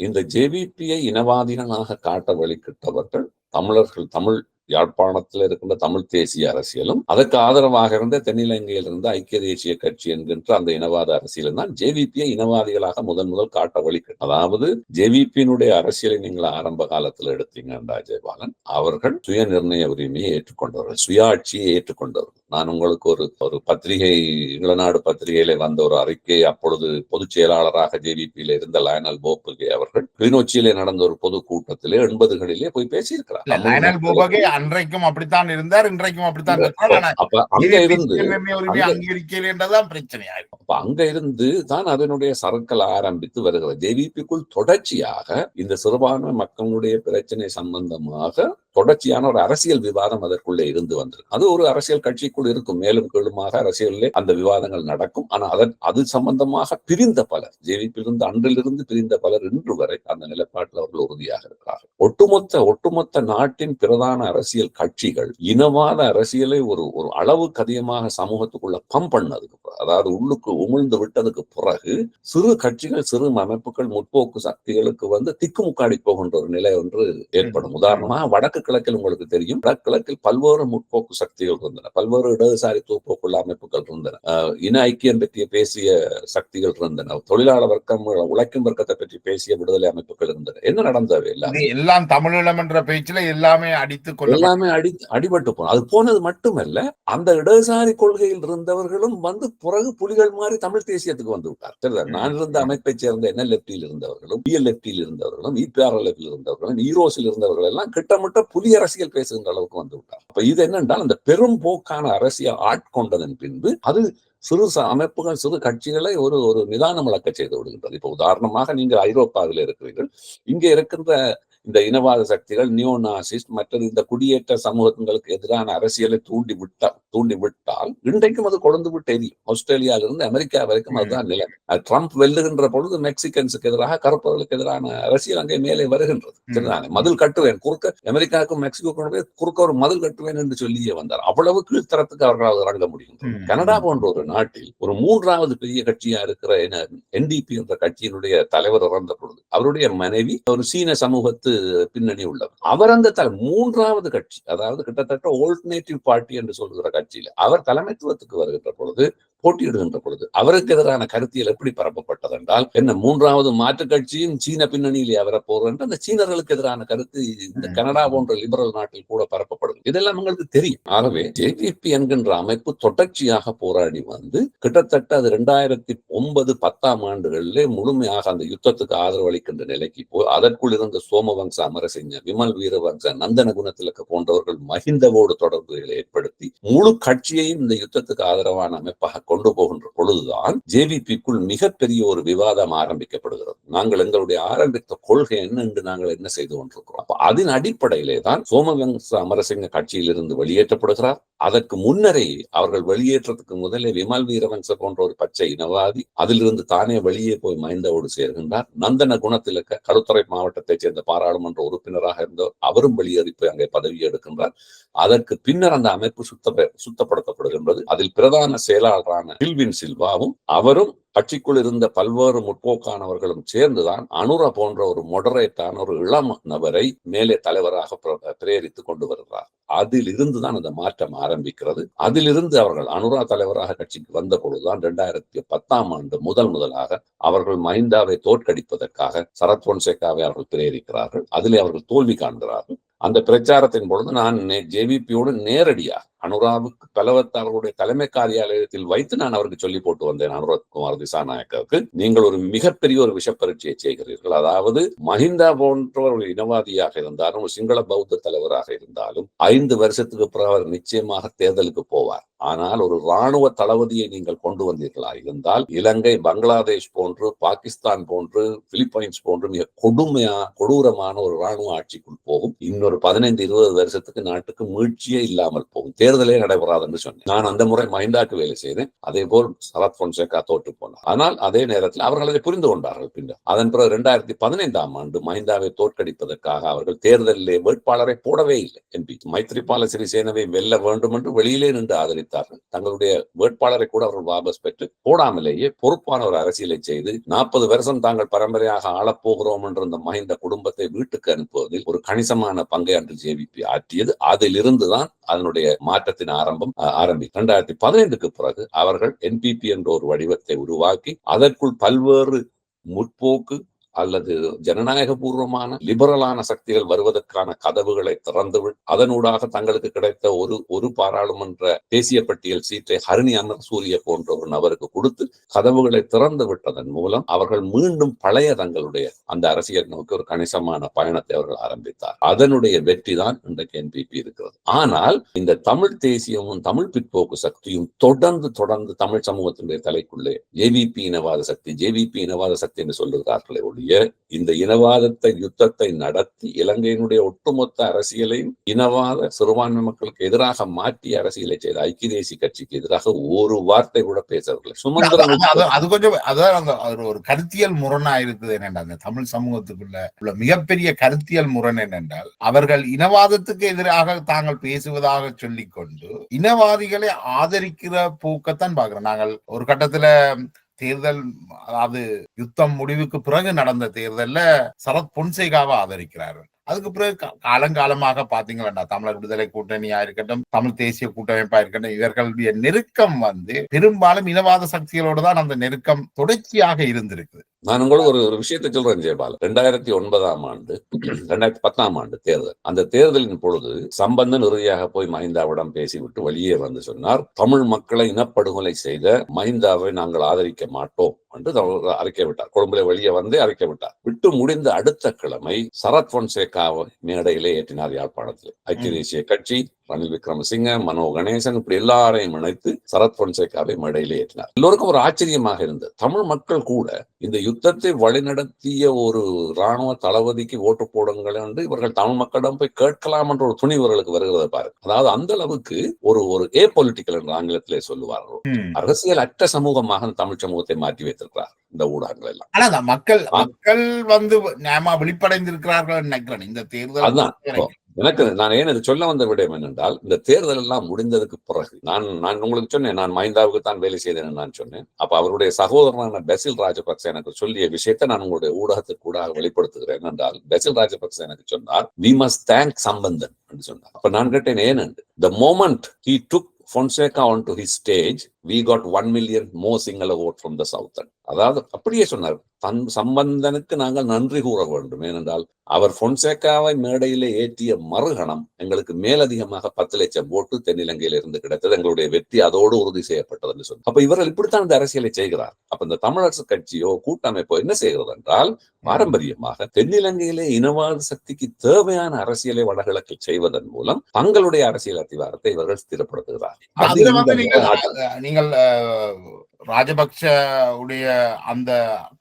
Speaker 1: இந்த ஜேவிபியை இனவாதிகளாக காட்ட வழிகிட்டவர்கள் தமிழர்கள், தமிழ் யாழ்ப்பாணத்தில் இருக்கின்ற தமிழ் தேசிய அரசியலும் அதற்கு ஆதரவாக இருந்த தென்னிலங்கையில் இருந்த ஐக்கிய தேசிய கட்சி என்கின்ற அந்த இனவாத அரசியலும் தான் ஜேவிபியை இனவாதிகளாக முதல் காட்ட வழிகிட்டு. அதாவது ஜேவிபியினுடைய அரசியலை நீங்கள் ஆரம்ப காலத்தில் எடுத்தீங்கன்னா ஜெயபாலன், அவர்கள் சுய நிர்ணய உரிமையை ஏற்றுக்கொண்டவர்கள், சுயாட்சியை ஏற்றுக்கொண்டவர்கள். நான் உங்களுக்கு ஒரு பத்திரிகை, இளநாடு பத்திரிகையில வந்த ஒரு அறிக்கை, அப்பொழுது பொதுச் செயலாளராக ஜேவிபியில இருந்த லயனல் போபகே அவர்கள் கிளிநொச்சியிலே நடந்த ஒரு பொது கூட்டத்திலே 80களிலே போய் பேசியிருக்கிறார்.
Speaker 2: லயனல் போபகே அன்றைக்கும் அப்படித்தான் இருந்தார், இன்றைக்கும் அப்படித்தான் இருந்தார்.
Speaker 1: அப்ப அங்க இருந்து
Speaker 2: அங்கீகரிக்கிறதுதான் பிரச்சனையாகும்.
Speaker 1: அப்ப அங்க இருந்து தான் அதனுடைய சறுக்கல் ஆரம்பித்து வருகிறது. ஜேவிபிக்குள் தொடர்ச்சியாக இந்த சிறுபான்மை மக்களுடைய பிரச்சனை சம்பந்தமாக தொடர்ச்சியான ஒரு அரசியல் விவாதம் அதற்குள்ளே இருந்து வந்திருக்கு. அது ஒரு அரசியல் கட்சிக்குள் இருக்கும், மேலும் கீழுமாக அரசியலிலே அந்த விவாதங்கள் நடக்கும். ஆனால் அது சம்பந்தமாக பிரிந்த பலர், ஜேவிபியிலிருந்து அன்றிலிருந்து பிரிந்த பலர் இன்று வரை அந்த நிலைப்பாட்டில் அவர்கள் உறுதியாக இருக்கிறார்கள். ஒட்டுமொத்த நாட்டின் பிரதான அரசியல் கட்சிகள் இனவாத அரசியலை ஒரு அளவுக்கு அதிகமாக சமூகத்துக்குள்ள பம்ப் பண்ணதுக்கு, அதாவது உள்ளுக்கு உமிழ்ந்து விட்டதுக்கு பிறகு சிறு கட்சிகள், சிறு அமைப்புகள், முற்போக்கு சக்திகளுக்கு திக்குமுக்காடி போகின்ற ஒரு நிலை ஒன்று ஏற்படும். உதாரணமாக வடக்கு கிழக்கில் உங்களுக்கு தெரியும், வடகிழக்கில் பல்வேறு முற்போக்கு சக்திகள் இருந்தன, பல்வேறு இடதுசாரி தூப்போக்குள்ள அமைப்புகள் இருந்தன, இன ஐக்கியம் பற்றி பேசிய சக்திகள் இருந்தன, தொழிலாளர் வர்க்கம், உழைக்கும் வர்க்கத்தை பற்றி பேசிய விடுதலை அமைப்புகள் இருந்தன. என்ன நடந்தவை?
Speaker 2: எல்லாம் தமிழீழம் என்ற பேச்சில் எல்லாமே
Speaker 1: அடிபட்டு போனோம். அது போனது மட்டுமல்ல, அந்த இடதுசாரி கொள்கையில் இருந்தவர்களும் பிறகு புலிகள் மாதிரி தமிழ் தேசியத்துக்கு வந்து விட்டார். நான் இருந்த அமைப்பை சேர்ந்த NLFT இருந்தவர்களும், PLFT இருந்தவர்களும், EPRLF இருந்தவர்களும், ஈரோஸில் இருந்தவர்கள் எல்லாம் கிட்டமிட்ட புலி அரசியல் பேசுகின்ற அளவுக்கு வந்து விட்டார். அப்ப இது என்னென்றால், அந்த பெரும் போக்கான அரசியல் ஆட்கொண்டதன் பின்பு அது சிறு அமைப்புகள், சிறு கட்சிகளை ஒரு நிதானம் இழக்க செய்து விடுகின்றது. இப்ப உதாரணமாக நீங்கள் ஐரோப்பாவில் இருக்கிறீர்கள், இங்கே இருக்கின்ற இந்த இனவாத சக்திகள், நியோநாசிஸ்ட், மற்றது இந்த குடியேற்ற சமூகங்களுக்கு எதிரான அரசியலை தூண்டிவிட்டால் இன்றைக்கும் அது கொழுந்து விட்டு எரியும். ஆஸ்திரேலியாவிலிருந்து அமெரிக்கா வரைக்கும் அதுதான் நிலை. ட்ரம்ப் வெல்லுகின்ற பொழுது மெக்சிகன்ஸுக்கு எதிராக, கருப்பவர்களுக்கு எதிரான அரசியல் அங்கே மேலே வருகின்றது. மதில் கட்டுவேன், குறுக்க அமெரிக்காவுக்கும் மெக்சிகோக்கும் குறுக்க ஒரு மதில் கட்டுவேன் என்று சொல்லியே வந்தார். அவ்வளவு கீழ்த்தரத்துக்கு அவர்களால் இறங்க முடியும். கனடா போன்ற ஒரு நாட்டில் ஒரு மூன்றாவது பெரிய கட்சியா இருக்கிற NDP என்ற கட்சியினுடைய தலைவர் இறந்த பொழுது அவருடைய மனைவி ஒரு சீன சமூகத்து பின்னணி உள்ளவர். அவர் அந்த மூன்றாவது கட்சி, அதாவது கிட்டத்தட்ட ஆல்டர்னேட்டிவ் பார்ட்டி என்று சொல்கிற கட்சியில அவர் தலைமைத்துவத்துக்கு வருகின்ற பொழுது, போட்டியிடுகின்ற பொழுது அவருக்கு எதிரான கருத்தியல் எப்படி பரப்பப்பட்டது என்றால், என்ன மூன்றாவது மாற்று கட்சியும் சீன பின்னணியிலே அவரை போற அந்த சீனர்களுக்கு எதிரான கருத்து இந்த கனடா போன்ற லிபரல் நாட்டில் கூட பரப்பப்படும். இதெல்லாம் உங்களுக்கு தெரியும். ஆகவே ஜேவிபி என்கின்ற அமைப்பு தொடர்ச்சியாக போராடி கிட்டத்தட்ட அது 2009-10 ஆண்டுகளிலே முழுமையாக அந்த யுத்தத்துக்கு ஆதரவு அளிக்கின்ற நிலைக்கு போய், அதற்குள் இருந்த சோமவங்ச அமரசிங்க, விமல் வீரவங்ச, நந்தன குணத்திலக்க போன்றவர்கள் மஹிந்தவோடு தொடர்புகளை ஏற்படுத்தி முழு கட்சியையும் இந்த யுத்தத்துக்கு ஆதரவான அமைப்பாக கொண்டு போகின்ற பொழுதுதான் ஜேவிபிக்குள் மிகப்பெரிய ஒரு விவாதம் ஆரம்பிக்கப்படுகிறது. நாங்கள் எங்களுடைய ஆரம்பித்த கொள்கை என்ன என்று நாங்கள் என்ன செய்து கொண்டிருக்கிறோம். அதன் அடிப்படையிலே தான் சோமவங்ச அமரசிங்க கட்சியிலிருந்து வெளியேற்றப்படுகிறார். அதற்கு முன்னரே அவர்கள் வெளியேற்றத்துக்கு முதலே விமல் வீரவங்ச போன்ற ஒரு பச்சை இனவாதி அதிலிருந்து தானே வெளியே போய் மஹிந்தவோடு சேர்கின்றார். நந்தன குணத்திலக்க களுத்துறை மாவட்டத்தைச் சேர்ந்த பாராளுமன்ற உறுப்பினராக இருந்தவர், அவரும் வெளியேறி போய் அங்கே பதவி எடுக்கின்றார். அதற்கு பின்னர் அந்த அமைப்பு சுத்தப்படுத்தப்படுகின்றது. அதில் பிரதான செயலாளரான பில்வின் சில்வாவும் அவரும் கட்சிக்குள் இருந்த பல்வேறு முற்போக்கானவர்களும் சேர்ந்துதான் அனுரா போன்ற ஒரு மொடரேட்டான ஒரு இளம் நபரை மேலே தலைவராக பிரேரித்துக் கொண்டு வருகிறார். அதில் இருந்துதான் அந்த மாற்றம் ஆரம்பிக்கிறது. அதிலிருந்து அவர்கள் அனுரா தலைவராக கட்சிக்கு வந்த பொழுதுதான் 2010 ஆண்டு முதலாக அவர்கள் மஹிந்தாவை தோற்கடிப்பதற்காக சரத் பொன்சேகாவை அவர்கள் பிரேரிக்கிறார்கள். அதிலே அவர்கள் தோல்வி காண்கிறார்கள். அந்த பிரச்சாரத்தின் பொழுது நான் ஜேவிபியோடு நேரடியாக அனுராவுக்கு பலவத்தாளர்களுடைய தலைமை காரியாலயத்தில் வைத்து நான் அவருக்கு சொல்லி போட்டு வந்தேன். அனுராகுமார் திசாநாயக்கருக்கு, நீங்கள் ஒரு மிகப்பெரிய ஒரு விஷப்பரீட்சையை செய்கிறீர்கள். அதாவது மஹிந்தா போன்றவர் ஒரு இனவாதியாக இருந்தாலும், ஒரு சிங்கள பௌத்த தலைவராக இருந்தாலும் 5 வருஷத்துக்கு பிறகு அவர் நிச்சயமாக தேர்தலுக்கு போவார். ஆனால் ஒரு இராணுவ தளபதியை நீங்கள் கொண்டு வந்தீர்களா இருந்தால் இலங்கை, பங்களாதேஷ் போன்று, பாகிஸ்தான் போன்று, பிலிப்பைன்ஸ் போன்று மிக கொடூரமான ஒரு இராணுவ ஆட்சிக்குள் போகும். இன்னொரு 15-20 வருஷத்துக்கு நாட்டுக்கு மீழ்ச்சியே இல்லாமல் போகும், தேர்தலே நடைபெறாது என்று சொன்னேன். நான் அந்த முறை மஹிந்தாக்கு வேலை செய்தேன். அதே போல் சரத் பொன்சேகா தோற்று போனார். ஆனால் அதே நேரத்தில் அவர்கள் அதை புரிந்து கொண்டார்கள். பின்னர் அதன் பிறகு 2015 ஆண்டு மஹிந்தாவை தோற்கடிப்பதற்காக அவர்கள் தேர்தலிலே வேட்பாளரை போடவே இல்லை. MP மைத்ரிபால சிறிசேனவை வெல்ல வேண்டும் என்று வெளியிலே நின்று ஆதரித்தார். ஆரம்பித்தார்கள். தங்களுடைய வேட்பாளரை கூட அவர்கள் வாபஸ் பெற்று போடாமலேயே பொறுப்பான ஒரு அரசியலை செய்து 40 வருஷம் தாங்கள் பரம்பரையாக ஆளப்போகிறோம் என்ற இந்த மஹிந்த குடும்பத்தை வீட்டுக்கு அனுப்புவதில் ஒரு கணிசமான பங்கை அன்று ஜேவிபி ஆற்றியது. அதிலிருந்துதான் அதனுடைய மாற்றத்தின் ஆரம்பி 2015க்கு பிறகு அவர்கள் என்பிபி என்ற ஒரு வடிவத்தை உருவாக்கி அதற்குள் பல்வேறு முற்போக்கு அல்லது ஜனநாயக பூர்வமான லிபரலான சக்திகள் வருவதற்கான கதவுகளை திறந்துவிட்டு அதனூடாக தங்களுக்கு கிடைத்த ஒரு பாராளுமன்ற தேசிய பட்டியல் சீட்டை ஹரிணி அமர்சூரிய போன்ற ஒரு நபருக்கு கொடுத்து கதவுகளை திறந்து விட்டதன் மூலம் அவர்கள் மீண்டும் பழைய தங்களுடைய அந்த அரசியல் நோக்கி ஒரு கணிசமான பயணத்தை அவர்கள் ஆரம்பித்தார். அதனுடைய வெற்றி தான் இன்றைக்கு என்பிபி இருக்கிறது. ஆனால் இந்த தமிழ் தேசியமும் தமிழ் பிற்போக்கு சக்தியும் தொடர்ந்து தமிழ் சமூகத்தினுடைய தலைக்குள்ளே ஜேவிபி இனவாத சக்தி என்று சொல்லுகிறார்களே ஒழிய இந்த இனவாதத்தை யுத்தத்தை நடத்தி இலங்கையினுடைய ஒட்டுமொத்த அரசியலையும் இனவாத சிறுபான்மை மக்களுக்கு எதிராக மாற்றிய அரசியலை செய்த ஐக்கிய தேசிய கட்சிக்கு எதிராக ஒரு வார்த்தை கூட பேசவில்லை.
Speaker 2: அது கொஞ்சம் அதான் ஒரு கருத்தியல் முரணா இருக்குது. என்னென்றால் அந்த தமிழ் சமூகத்துக்குள்ள உள்ள மிகப்பெரிய கருத்தியல் முரண் என்னென்றால் அவர்கள் இனவாதத்துக்கு எதிராக தாங்கள் பேசுவதாக சொல்லிக்கொண்டு இனவாதிகளை ஆதரிக்கிற போக்கத்தான் பாக்குறோம். நாங்கள் ஒரு கட்டத்துல தேர்தல், அதாவது யுத்தம் முடிவுக்கு பிறகு நடந்த தேர்தல்ல சரத் பொன்சேகாவை ஆதரிக்கிறார்கள். அதுக்கு பிறகு காலங்காலமாக பாத்தீங்கன்னா தமிழர் விடுதலை கூட்டணியா இருக்கட்டும், தமிழ் தேசிய கூட்டமைப்பா இருக்கட்டும், இவர்களுடைய நெருக்கம் பெரும்பாலும் இனவாத சக்திகளோடு தான் அந்த நெருக்கம் தொடர்ச்சியாக இருந்திருக்கு.
Speaker 1: நான் உங்களுக்கு ஒரு விஷயத்தை சொல்றேன் ஜெயபால். 2009ஆம் ஆண்டு 2010ஆம் ஆண்டு தேர்தல், அந்த தேர்தலின் பொழுது சம்பந்தன் இறுதியாக போய் மஹிந்தாவிடம் பேசிவிட்டு வெளியே வந்து சொன்னார், தமிழ் மக்களை இனப்படுகொலை செய்த மஹிந்தாவை நாங்கள் ஆதரிக்க மாட்டோம் என்று அறிக்கை விட்டார். கொழும்புல வெளியே வந்து அறிக்கை விட்டார். விட்டு முடிந்த அடுத்த கிழமை சரத் பொன்சேகாவை மேடையிலே ஏற்றினார் யாழ்ப்பாணத்தில். ஐக்கிய தேசிய கட்சி, ரணில் விக்ரமசிங்க, மனோ கணேசன், இப்படி எல்லாரையும் இணைத்து சரத் பொன்சேகாவை மேடையிலே ஏற்றினார். எல்லோருக்கும் ஒரு ஆச்சரியமாக இருந்தது. தமிழ் மக்கள் கூட இந்த யுத்தத்தை வழிநடத்திய ஒரு இராணுவ தளபதிக்கு ஓட்டு போடுங்கள் என்று இவர்கள் தமிழ் மக்களிடம் போய் கேட்கலாம் என்ற ஒரு துணிவர்களுக்கு வருகிறத பாருங்க. அதாவது அந்த அளவுக்கு ஒரு ஏ பொலிட்டிக்கல் என்று ஆங்கிலத்திலே சொல்லுவார்கள். அரசியல் அற்ற சமூகமாக தமிழ் சமூகத்தை மாற்றி வைத்திருக்கிறார் இந்த ஊடகங்கள் எல்லாம்.
Speaker 2: ஆனா மக்கள் வெளிப்படைந்திருக்கிறார்கள் நினைக்கிறேன் இந்த தேர்தல்.
Speaker 1: அதான் நான் ஏன் இது சொல்ல வந்த விடயம் என்னென்றால், இந்த தேர்தல் எல்லாம் முடிந்ததுக்கு பிறகு நான் உங்களுக்கு சொன்னேன், நான் மஹிந்தாவுக்கு தான் வேலை செய்தேன் நான் சொன்னேன். அப்ப அவருடைய சகோதரனான பெசில் ராஜபக்ச எனக்கு சொல்லிய விஷயத்தை நான் உங்களுடைய ஊடகத்துக்கு கூட வெளிப்படுத்துகிறேன். என்றால் பெசில் ராஜபக்ச எனக்கு சொன்னார், we must thank சம்பந்தன் என்று சொன்னார். அப்ப நான் கேட்டேன் ஏன் என்று. The moment he took Fonseca onto his stage, we got 1 million more single vote from the south. அதாவது அப்படியே சொன்னார், சம்பந்தனுக்கு நாங்கள் நன்றி கூற வேண்டும். ஏனென்றால் அவர் பொன்சேகாவை மேடையிலே ஏற்றிய மறுகணம் எங்களுக்கு மேலதிகமாக 10 லட்சம் ஓட்டு தென்னிலங்கையில இருந்து கிடைத்தது. எங்களுடைய வெற்றி அதோடு உறுதி செய்யப்பட்டது என்று சொன்னார். அப்ப இவர்கள் இப்படித்தான் இந்த அரசியலை செய்கிறார். அப்ப இந்த தமிழரசு கட்சியோ கூட்டமைப்போ என்ன செய்கிறது என்றால், பாரம்பரியமாக தென்னிலங்கையிலே இனவாத சக்திக்கு தேவையான அரசியலை வடகிழக்கில் செய்வதன் மூலம் தங்களுடைய அரசியல் அதிகாரத்தை இவர்கள் ஸ்திரப்படுத்துகிறார்.
Speaker 2: நீங்கள் ராஜபக்ஷ உடைய அந்த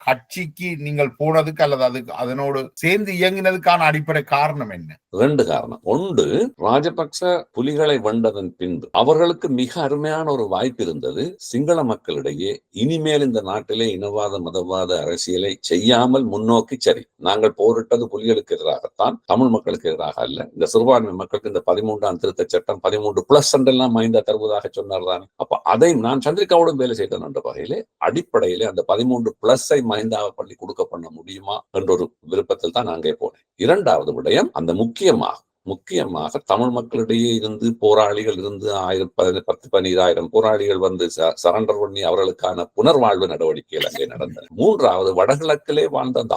Speaker 2: கட்சிக்கு நீங்கள் போனதுக்கு அல்லது அதனோடு சேர்ந்து இயங்கினதுக்கான அடிப்படை காரணம் என்ன?
Speaker 1: 2 காரணம். ஒன்று, ராஜபக்ச புலிகளை வென்றதன் பின்பு அவர்களுக்கு மிக அருமையான ஒரு வாய்ப்பு இருந்தது. சிங்கள மக்களிடையே இனிமேல் இந்த நாட்டிலே இனவாத மதவாத அரசியலை செய்யாமல் முன்னோக்கி, சரி நாங்கள் போரிட்டது புலிகளுக்கு எதிராகத்தான், தமிழ் மக்களுக்கு எதிராக அல்ல, இந்த சிறுபான்மை மக்களுக்கு இந்த 13ஆம் திருத்த சட்டம் 13+ என்றெல்லாம் மஹிந்த தருவதாக சொன்னார் தானே. அப்ப அதை நான் சந்திரிகாவோடும் வேலை செய்தேன் என்ற வகையிலே அடிப்படையிலே அந்த 13+ மஹிந்தாவை பண்ணி கொடுக்க பண்ண முடியுமா என்ற ஒரு விருப்பத்தில் தான் அங்கே போனேன். 2வது விடயம், அந்த முக்கியமாக தமிழ் மக்களிடையே இருந்து போராளிகள் இருந்து 10,000-15,000 போராளிகள் வந்து சரண்டர் பண்ணி அவர்களுக்கான புனர்வாழ்வு நடவடிக்கைகள் அங்கே நடந்தன. 3வது, வடகிழக்கிலே வாழ்ந்த அந்த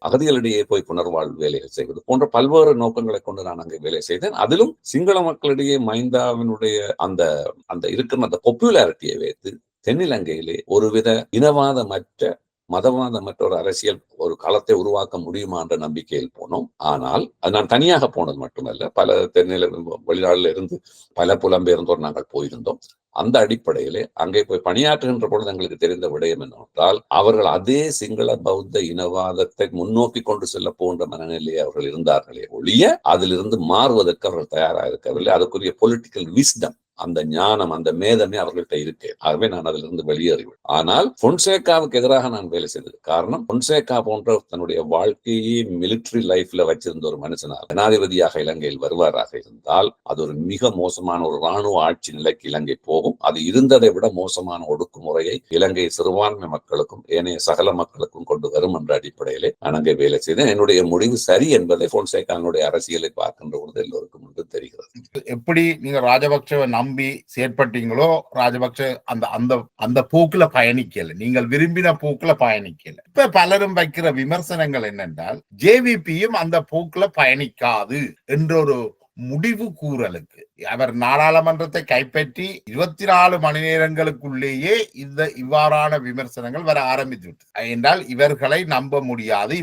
Speaker 1: அகதிகளிடையே போய் புனர்வாழ்வு வேலைகள் செய்வது போன்ற பல்வேறு நோக்கங்களை கொண்டு நான் அங்கே வேலை செய்தேன். அதிலும் சிங்கள மக்களிடையே மஹிந்தாவினுடைய அந்த இருக்கிற அந்த பாப்புலாரிட்டியை வைத்து தென்னிலங்கையிலே ஒருவித மதவாதமற்ற ஒரு அரசியல் ஒரு களத்தை உருவாக்க முடியுமா என்ற நம்பிக்கையில் போனோம். ஆனால் அது நான் தனியாக போனது மட்டுமல்ல, பல வெளிநாடுல இருந்து பல புலம்பெயர்ந்தோர் நாங்கள் போயிருந்தோம். அந்த அடிப்படையிலே அங்கே போய் பணியாற்றுகின்ற பொழுது எங்களுக்கு தெரிந்த விடயம் என்னவென்றால், அவர்கள் அதே சிங்கள பௌத்த இனவாதத்தை முன்னோக்கி கொண்டு செல்ல போன்ற மனநிலையை அவர்கள் இருந்தார்களே ஒழிய அதிலிருந்து மாறுவதற்கு அவர்கள் தயாராக இருக்கவில்லை. அதுக்குரிய பொலிட்டிக்கல் விஸ்டம் அந்த ஞானம், அந்த மேதமே அவர்கள்ட்ட இருக்கு. ஆகவே நான் அதிலிருந்து வெளியேறிவிடும். ஆனால் பொன்சேகாவுக்கு எதிராக நான் வேலை செய்தது காரணம், பொன்சேகா போன்ற தன்னுடைய வாழ்க்கையை மிலிட்டரி லைஃப்ல வச்சிருந்த ஒரு மனுஷனால் ஜனாதிபதியாக இலங்கையில் வருவாராக இருந்தால் அது ஒரு மிக மோசமான ஒரு ராணுவ ஆட்சி நிலைக்கு இலங்கை போகும். அது இருந்ததை விட மோசமான ஒடுக்குமுறையை இலங்கை சிறுபான்மை மக்களுக்கும் ஏனைய சகல மக்களுக்கும் கொண்டு வரும் என்ற அடிப்படையிலே நான் அங்கே வேலை செய்தேன். என்னுடைய முடிவு சரி என்பதை பொன்சேகானுடைய அரசியலை பார்க்கின்ற பொழுது எல்லோருக்கும் என்று தெரிகிறது.
Speaker 2: எப்படி நீங்க ராஜபக்சவை நம்பி செயற்பட்டீங்களோ, ராஜபக்ச அந்த அந்த அந்த போக்குல பயணிக்கல, நீங்கள் விரும்பின போக்குல பயணிக்கல. இப்ப பலரும் வைக்கிற விமர்சனங்கள் என்னென்றால் ஜேவிபியும் அந்த போக்குல பயணிக்காது என்ற ஒரு முடிவு கூறலுக்கு அவர் நாடாளுமன்றத்தை கைப்பற்றி 24 மணி நேரங்களுக்குள்ளேயே இவ்வாறான விமர்சனங்கள் வர ஆரம்பித்து விட்டது என்றால் இவர்களை நம்ப முடியாது,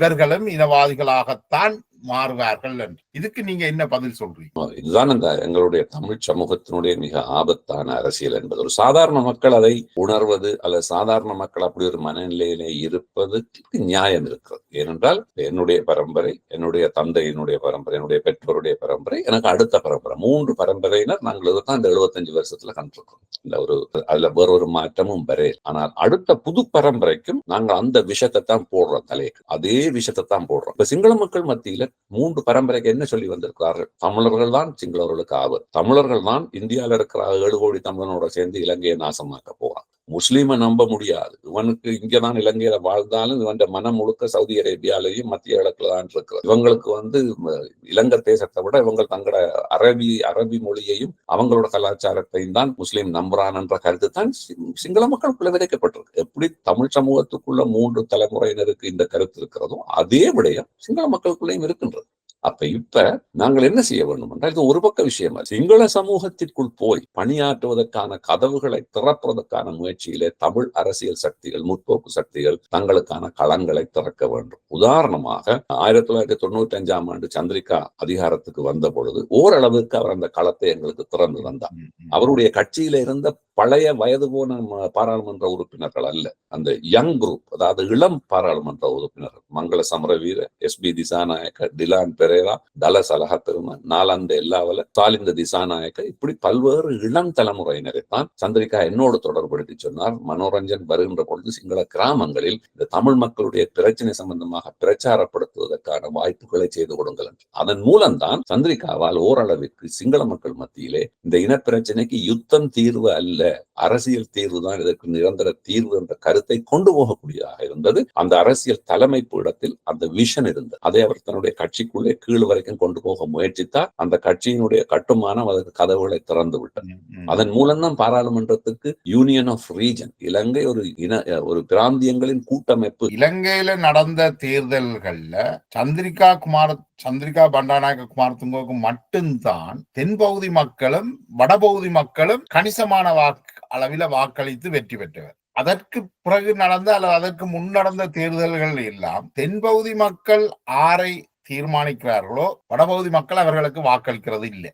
Speaker 2: இவர்களும் இனவாதிகளாகத்தான் மாறுவார்கள் என்று. இதுக்கு நீங்க என்ன பதில் சொல்றீங்க?
Speaker 1: இதுதான் இந்த எங்களுடைய தமிழ் சமூகத்தினுடைய மிக ஆபத்தான அரசியல் என்பது. ஒரு சாதாரண மக்கள் அதை உணர்வது அல்லது சாதாரண மக்கள் அப்படி ஒரு மனநிலையிலே இருப்பதுக்கு நியாயம் இருக்கிறது. ஏனென்றால் என்னுடைய பரம்பரை, என்னுடைய தந்தையினுடைய பரம்பரை, என்னுடைய பெற்றோருடைய பரம்பரை, எனக்கு அடுத்த பரம்பரை, 3 பரம்பரையினர் நாங்கள் இதுதான் இந்த 75 வருஷத்துல கண்டிருக்கோம். இந்த ஒரு அதுல வேறொரு மாற்றமும் வரையில். ஆனால் அடுத்த புது பரம்பரைக்கும் நாங்கள் அந்த விஷயத்தை தான் போடுறோம், தலைக்கு அதே விஷயத்தை தான் போடுறோம். இப்ப சிங்கள மக்கள் மத்தியில 3 பரம்பரைக்கு என்ன சொல்லி வந்திருக்கிறார்கள்? தமிழர்கள் தான் சிங்களவர்களுக்கு ஆபத்து, தமிழர்கள் தான் இந்தியாவில் இருக்கிற 7 கோடி தமிழனோட சேர்ந்து இலங்கையை நாசமாக்க போறான். முஸ்லீமை நம்ப முடியாது, இவனுக்கு இங்கதான் இலங்கையில வாழ்ந்தாலும் இவன் மனம் முழுக்க சவுதி அரேபியாலையும் மத்திய கிழக்குல தான் இருக்கிறது. இவங்களுக்கு இலங்கை தேசத்தை விட இவங்க தங்களோட அரபி மொழியையும் அவங்களோட கலாச்சாரத்தையும் தான் முஸ்லீம் நம்புறான் என்ற கருத்து தான் சிங்கள மக்களுக்குள்ள விதைக்கப்பட்டிருக்கு. எப்படி தமிழ் சமூகத்துக்குள்ள 3 தலைமுறையினருக்கு இந்த கருத்து இருக்கிறதோ அதே விடயம் சிங்கள மக்களுக்குள்ளேயும் இருக்கின்றது. இப்ப நாங்கள் என்ன செய்ய வேண்டும் என்றால், இது ஒரு பக்க விஷயம். சிங்கள சமூகத்திற்குள் போய் பணியாற்றுவதற்கான கதவுகளை திறப்பதற்கான முயற்சியிலே தமிழ் அரசியல் சக்திகள், முற்போக்கு சக்திகள் தங்களுக்கான களங்களை திறக்க வேண்டும். உதாரணமாக 1995ஆம் ஆண்டு சந்திரிகா அதிகாரத்துக்கு வந்த பொழுது ஓரளவுக்கு அவர் அந்த களத்தை எங்களுக்கு திறந்து தந்தார். அவருடைய கட்சியில இருந்த பழைய வயது போன பாராளுமன்ற உறுப்பினர்கள் அல்ல, அந்த யங் குரூப், அதாவது இளம் பாராளுமன்ற உறுப்பினர்கள், மங்கள சமரவீர, எஸ்பி திசாநாயக்க, டிலான் பெரேரா, தல சலஹ பெரும, நாலந்த எல்லாவல, சாலிந்த திசாநாயக்க, இப்படி பல்வேறு இளம் தலைமுறையினரை தான் சந்திரிகா என்னோடு தொடர்படுத்தி சொன்னார். மனோரஞ்சன் வருகின்ற பொழுது சிங்கள கிராமங்களில் இந்த தமிழ் மக்களுடைய பிரச்சனை சம்பந்தமாக பிரச்சாரப்படுத்துவதற்கான வாய்ப்புகளை செய்து கொடுங்கள் என்று. அதன் மூலம்தான் சந்திரிகாவால் ஓரளவிற்கு சிங்கள மக்கள் மத்தியிலே இந்த இனப்பிரச்சனைக்கு யுத்தம் தீர்வு அல்ல, அரசியல் தீர்வு தான் இதற்கு நிரந்தர தீர்வு என்ற கருத்தை கொண்டு போகக்கூடியதாக இருந்தது. அந்த அரசியல் தலைமை பீடத்தில் அந்த விஷன் இருந்தது. அதை அவர் தன்னுடைய கட்சிக்குள்ளே கீழ் வரைக்கும் கொண்டு போக முயற்சித்தார். அந்த கட்சியினுடைய கட்டுமானம் அதற்கு கதவுகளை திறந்து விட்டது. அதன் மூலம்தான் பாராளுமன்றத்துக்கு யூனியன் ஆஃப் ரீஜன், இலங்கை ஒரு பிராந்தியங்களின் கூட்டமைப்பு.
Speaker 2: இலங்கையில நடந்த தேர்தல்கள்ல சந்திரிகா பண்டாநாயக்க குமாரதுங்கவுக்கு மட்டும்தான் தென்பகுதி மக்களும் வடபகுதி மக்களும் கணிசமான அளவில வாக்களித்து வெற்றி பெற்றவர். அதற்கு பிறகு நடந்த அல்லது அதற்கு முன் நடந்த தேர்தல்கள் எல்லாம் தென்பகுதி மக்கள் ஆரை தீர்மானிக்கிறார்களோ வடபகுதி மக்கள் அவர்களுக்கு வாக்களிக்கிறது இல்லை.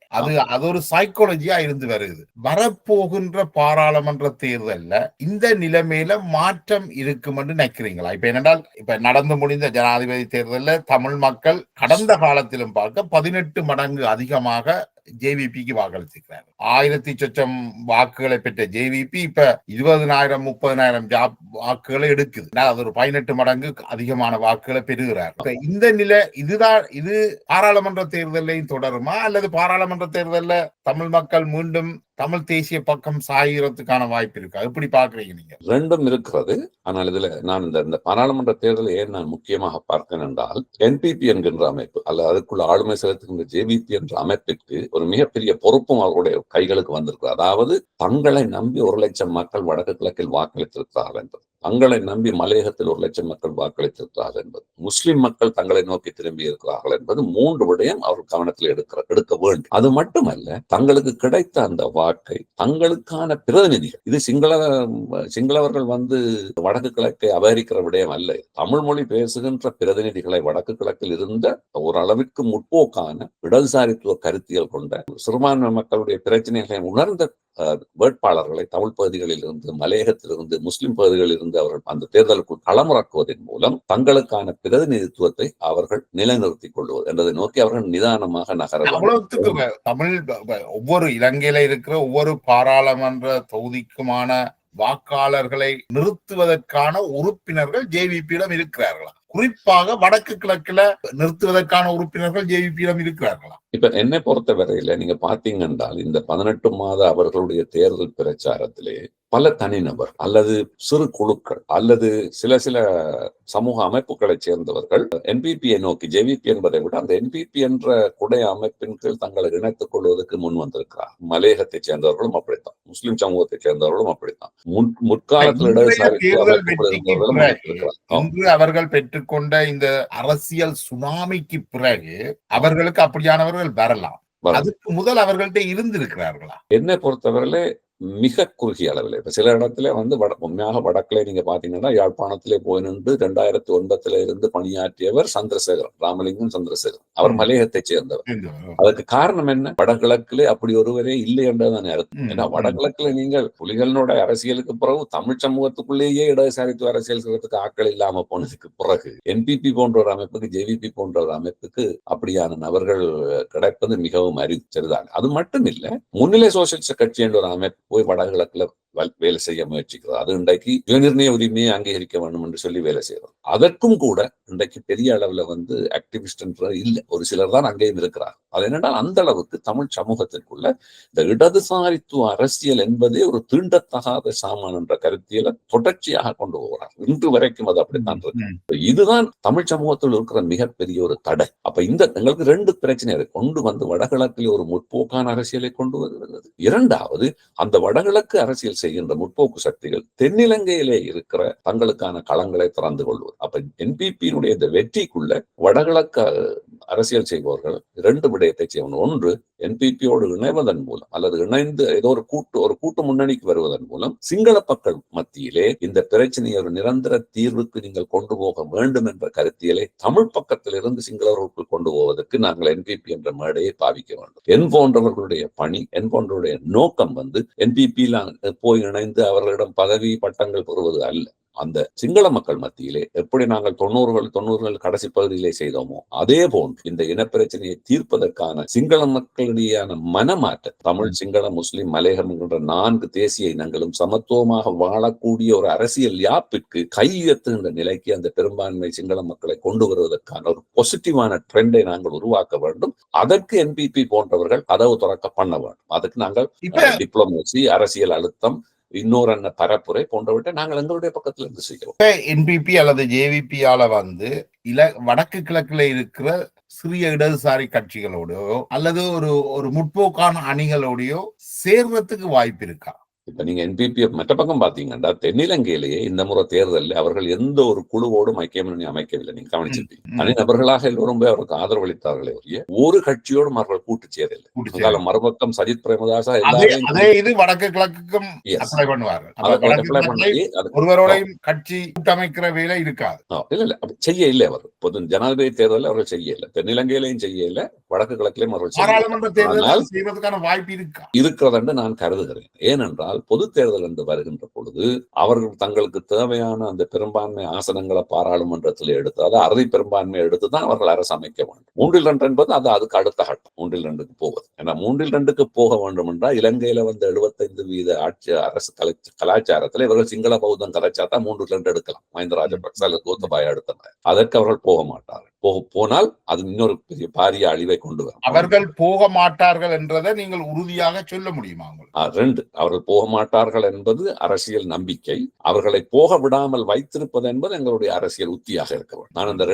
Speaker 2: அது ஒரு சைக்காலஜியா இருந்து வருது. வரப்போகின்ற பாராளுமன்ற தேர்தல்ல இந்த நிலைமையில மாற்றம் இருக்கும் என்று நினைக்கிறீங்களா? இப்ப என்னென்றால், இப்ப நடந்து முடிந்த ஜனாதிபதி தேர்தல்ல தமிழ் மக்கள் கடந்த காலத்திலும் பார்க்க 18 மடங்கு அதிகமாக ஜேவிபிக்கு வாக்களிச்சிருக்கிறார். 1000 சொச்சம் வாக்குகளை பெற்ற ஜேவிபி இப்ப 20,000 30,000 வாக்குகளை எடுக்குது. அது ஒரு 18 மடங்கு அதிகமான வாக்குகளை பெறுகிறார். இந்த நிலை இது பாராளுமன்ற தேர்தலையும் தொடருமா, அல்லது பாராளுமன்ற தேர்தலில் தமிழ் மக்கள் மீண்டும் தமிழ் தேசிய பக்கம் சாகிறதுக்கான வாய்ப்பு இருக்கா? எப்படி பாக்குறீங்க நீங்க?
Speaker 1: ரெண்டும் இருக்கிறது. ஆனால் இதுல நான் இந்த பாராளுமன்ற தேர்தலை ஏன் நான் முக்கியமாக பார்க்கிறேன் என்றால், என்பிபி என்கின்ற அமைப்பு அல்லது அதுக்குள்ள ஆளுமை செலுத்துகின்ற ஜேவிபி என்ற அமைப்பிற்கு ஒரு மிகப்பெரிய பொறுப்பும் அவருடைய கைகளுக்கு வந்திருக்கு. அதாவது தங்களை நம்பி 1 லட்சம் மக்கள் வடக்கு கிழக்கில் வாக்களித்திருக்கிறார்கள் என்பது, தங்களை நம்பி மலையகத்தில் 1 லட்சம் மக்கள் வாக்களித்திருக்கிறார்கள் என்பது, முஸ்லிம் மக்கள் தங்களை நோக்கி திரும்பி இருக்கிறார்கள் என்பது, 3 விடயம் அவர் கவனத்தில் எடுக்க வேண்டும். அது மட்டுமல்ல, தங்களுக்கு கிடைத்த அந்த வாக்கை தங்களுக்கான பிரதிநிதிகள், இது சிங்களவர்கள் வடக்கு கிழக்கை அபகரிக்கிற விடயம் அல்ல, தமிழ் மொழி பேசுகின்ற பிரதிநிதிகளை வடக்கு கிழக்கில் இருந்த ஓரளவிற்கு முற்போக்கான இடதுசாரித்துவ கருத்தியல் கொண்ட சிறுபான்மை மக்களுடைய பிரச்சனைகளை உணர்ந்த வேட்பாளர்களை தமிழ் பகுதிகளில் இருந்து, மலையகத்திலிருந்து, முஸ்லிம் பகுதிகளில் இருந்து அவர்கள் அந்த தேர்தலுக்குள் களமிறக்குவதன் மூலம் தங்களுக்கான பிரதிநிதித்துவத்தை அவர்கள் நிலைநிறுத்திக் கொள்வது என்பதை நோக்கி அவர்கள் நிதானமாக நகர
Speaker 2: அவ்வளவுத்துக்கு
Speaker 1: வேண்டும்.
Speaker 2: தமிழ் ஒவ்வொரு இலங்கையில இருக்கிற ஒவ்வொரு பாராளுமன்ற தொகுதிக்குமான வாக்காளர்களை நிறுத்துவதற்கான உறுப்பினர்கள் ஜேவிபியிடம் இருக்கிறார்களா? குறிப்பாக வடக்கு கிழக்குல நிறுத்துவதற்கான உறுப்பினர்கள் ஜேவிபியிடம் இருக்கிறார்களா?
Speaker 1: இப்ப என்னை பொறுத்த வரையில நீங்க பாத்தீங்க என்றால் இந்த 18 மாத அவர்களுடைய தேர்தல் பிரச்சாரத்திலே பல தனிநபர் அல்லது சிறு குழுக்கள் அல்லது சில சமூக அமைப்புகளை சேர்ந்தவர்கள் என்பிபியை நோக்கி, ஜேவிபி என்பதை விட அந்த என்பிபி என்ற குடை அமைப்பின் கீழ் தங்களை இணைத்துக் கொள்வதற்கு முன் வந்திருக்கிறார். மலையகத்தை சேர்ந்தவர்களும் அப்படித்தான், முஸ்லிம் சமூகத்தை சேர்ந்தவர்களும் அப்படித்தான். முற்காலத்தில்
Speaker 2: இன்று அவர்கள் பெற்றுக்கொண்ட இந்த அரசியல் சுனாமிக்கு பிறகு அவர்களுக்கு அப்படியானவர்கள் வரலாம். அதுக்கு முதல் அவர்கள்ட்ட இருந்திருக்கிறார்களா?
Speaker 1: என்னை பொறுத்தவரையிலே மிக குறுகிய அளவில். இப்ப சில இடத்துல உண்மையாக வடக்கிலே நீங்க பாத்தீங்கன்னா யாழ்ப்பாணத்திலே போய் நின்று 2009 இருந்து பணியாற்றியவர் சந்திரசேகரன், ராமலிங்கம் சந்திரசேகரன். அவர் மலையகத்தை சேர்ந்தவர். அதுக்கு காரணம் என்ன? வடகிழக்கிலே அப்படி ஒருவரே இல்லை என்றதான் அர்த்தம். ஏன்னா வடகிழக்குல நீங்கள் புலிகளோட அரசியலுக்கு பிறகு தமிழ் சமூகத்துக்குள்ளேயே இடதுசாரித்துவ அரசியல் செய்வதற்கு ஆட்கள் இல்லாம போனதுக்கு பிறகு என்பிபி போன்ற ஒரு அமைப்புக்கு, ஜேவிபி போன்ற ஒரு அமைப்புக்கு அப்படியான நபர்கள் கிடைப்பது மிகவும் சரிதான். அது மட்டும் இல்ல, முன்னிலை சோசியலிச கட்சி என்ற ஒரு அமைப்பு போய் வடகிழக்குல வேலை செய்ய முயற்சிக்கிறது. அது இன்றைக்கு சுயநிர்ணய உரிமையை அங்கீகரிக்க வேண்டும் என்று சொல்லி வேலை செய்யறது. அதற்கும் கூட இன்றைக்கு பெரிய அளவுல ஆக்டிவிஸ்ட் இல்லை, ஒரு சிலர் தான் அங்கேயும் இருக்கிறார். அது என்னென்றால் அந்த அளவுக்கு தமிழ் சமூகத்திற்குள்ள இந்த இடதுசாரித்துவ அரசியல் என்பதே ஒரு தீண்டத்தகாத சாமான் என்ற கருத்தியலை தொடர்ச்சியாக கொண்டு போகிறார். இன்று வரைக்கும் அது அப்படித்தான் இருக்கு. இதுதான் தமிழ் சமூகத்தில் இருக்கிற மிகப்பெரிய ஒரு தடை. அப்ப எங்களுக்கு 2 பிரச்சனை கொண்டு வடகிழக்கில் ஒரு முற்போக்கான அரசியலை கொண்டு வருகிறது. இரண்டாவது, அந்த வடகிழக்கு அரசியல் செய்கின்ற முற்போக்கு சக்திகள் தென்னிலங்கையிலே இருக்கிற தங்களுக்கான களங்களை திறந்து கொள்வது. அப்ப என்பிபியினுடைய இந்த வெற்றிக்குள்ள வடகிழக்கு அரசியல் செய்பவர்கள் 2 விடயத்தை செய்யணும். ஒன்று, என்பிபியோடு இணைவதன் மூலம் அல்லது இணைந்து ஏதோ ஒரு கூட்டு முன்னணிக்கு வருவதன் மூலம் சிங்கள மக்கள் மத்தியிலே இந்த பிரச்சனையை ஒரு நிரந்தர தீர்வுக்கு நீங்கள் கொண்டு போக வேண்டும் என்ற கருத்தியலை தமிழ் பக்கத்திலிருந்து சிங்களவர்களுக்கு கொண்டு போவதற்கு நாங்கள் என்பிபி என்ற மேடையை பாவிக்க வேண்டும். என் போன்றவர்களுடைய பணி, என் போன்றவருடைய நோக்கம் என்பிபியில் போய் இணைந்து அவர்களிடம் பதவி பட்டங்கள் பெறுவது அல்ல. அந்த சிங்கள மக்கள் மத்தியிலே எப்படி நாங்கள் 90 கடைசி பகுதியிலே செய்தோமோ அதே போன்று இந்த இனப்பிரச்சனையை தீர்ப்பதற்கான சிங்கள மக்களிடையான மனமாற்ற, தமிழ், சிங்கள, முஸ்லிம், மலையகம் என்கின்ற 4 தேசிய இனங்களும் சமத்துவமாக வாழக்கூடிய ஒரு அரசியல் யாப்பிற்கு கையெழுத்துகின்ற நிலைக்கு அந்த பெரும்பான்மை சிங்கள மக்களை கொண்டு வருவதற்கான ஒரு பாசிட்டிவான ட்ரெண்டை நாங்கள் உருவாக்க வேண்டும். அதற்கு என்பிபி போன்றவர்கள் கதவு திறக்க பண்ண வேண்டும். அதுக்கு நாங்கள் டிப்ளமசி, அரசியல் அழுத்தம், இன்னொரு பரப்புரை போன்றவற்றை நாங்கள் எங்களுடைய பக்கத்துல இருந்து செய்கிறோம்.
Speaker 2: என்பிபி அல்லது ஜேவிபியால வடக்கு கிழக்குல இருக்கிற சிறிய இடதுசாரி கட்சிகளோடயோ அல்லது ஒரு முற்போக்கான அணிகளோடயோ சேர்றதுக்கு வாய்ப்பு இருக்கா?
Speaker 1: இப்ப நீங்க என்பிபி மற்ற பக்கம் பாத்தீங்கன்னா தென்னிலங்கையிலேயே இந்த முறை தேர்தலில் அவர்கள் எந்த ஒரு குழுவோடும் ஐக்கியம் அமைக்கவில்லை. நீங்க கவனிச்சிருப்பீங்க. தனிநபர்களாக எல்லோரும் போய் அவருக்கு ஆதரவு அளித்தார்களே ஒழிய ஒரு கட்சியோடும் அவர்கள் கூட்டு சேரவில்லை. மறுபக்கம் சஜித் பிரேமதாசா
Speaker 2: இது வடக்கு கிழக்குக்கும் ஒருவரோடையும் கட்சி கூட்டமைக்கிற வேலை இருக்காது.
Speaker 1: இல்ல செய்ய இல்லை. அவர் பொது ஜனாதிபதி தேர்தலில் அவர்கள் செய்ய இல்லை, தென்னிலங்கையிலையும் செய்ய இல்லை, வடக்கு கிழக்கிலையும் அவர்கள்
Speaker 2: பாராளுமன்ற தேர்தல் செய்வதற்கான வாய்ப்பு
Speaker 1: இருக்கிறது என்று நான் கருதுகிறேன். ஏனென்றால் பொது தேர்தல் என்று வருகின்ற பொழுது அவர்கள் தங்களுக்கு தேவையான அந்த பெரும்பான்மை ஆசனங்களை பாராளுமன்றத்தில் எடுத்து, அதை அறுதி பெரும்பான்மையை எடுத்துதான் அவர்கள் அரசு அமைக்க வேண்டும். 3-2 என்பது அதுக்கு அடுத்த கட்டம் 3-2க்கு போவது. ஏன்னா 3-2க்கு போக வேண்டும் என்றால் இலங்கையில 75% ஆட்சி அரசு கலாச்சாரத்தில் இவர்கள் சிங்கள பௌத்தம் கலாச்சாரத்தை 3-2 எடுக்கலாம். மஹிந்த ராஜபக்ச அல்லது கோத்தபாய எடுத்தனர். அதற்கு அவர்கள் போக மாட்டார்கள். போனால் அது இன்னொரு பெரிய பாரிய அழிவை கொண்டு வரும்.
Speaker 2: அவர்கள் போக மாட்டார்கள் என்றதை நீங்கள் உறுதியாக சொல்ல முடியுமா?
Speaker 1: 2, அவர்கள் போக மாட்டார்கள் என்பது அரசியல் நம்பிக்கை. அவர்களை போக விடாமல் வைத்திருப்பது என்பது எங்களுடைய அரசியல் உத்தியாக இருக்க வேண்டும். நான் இந்த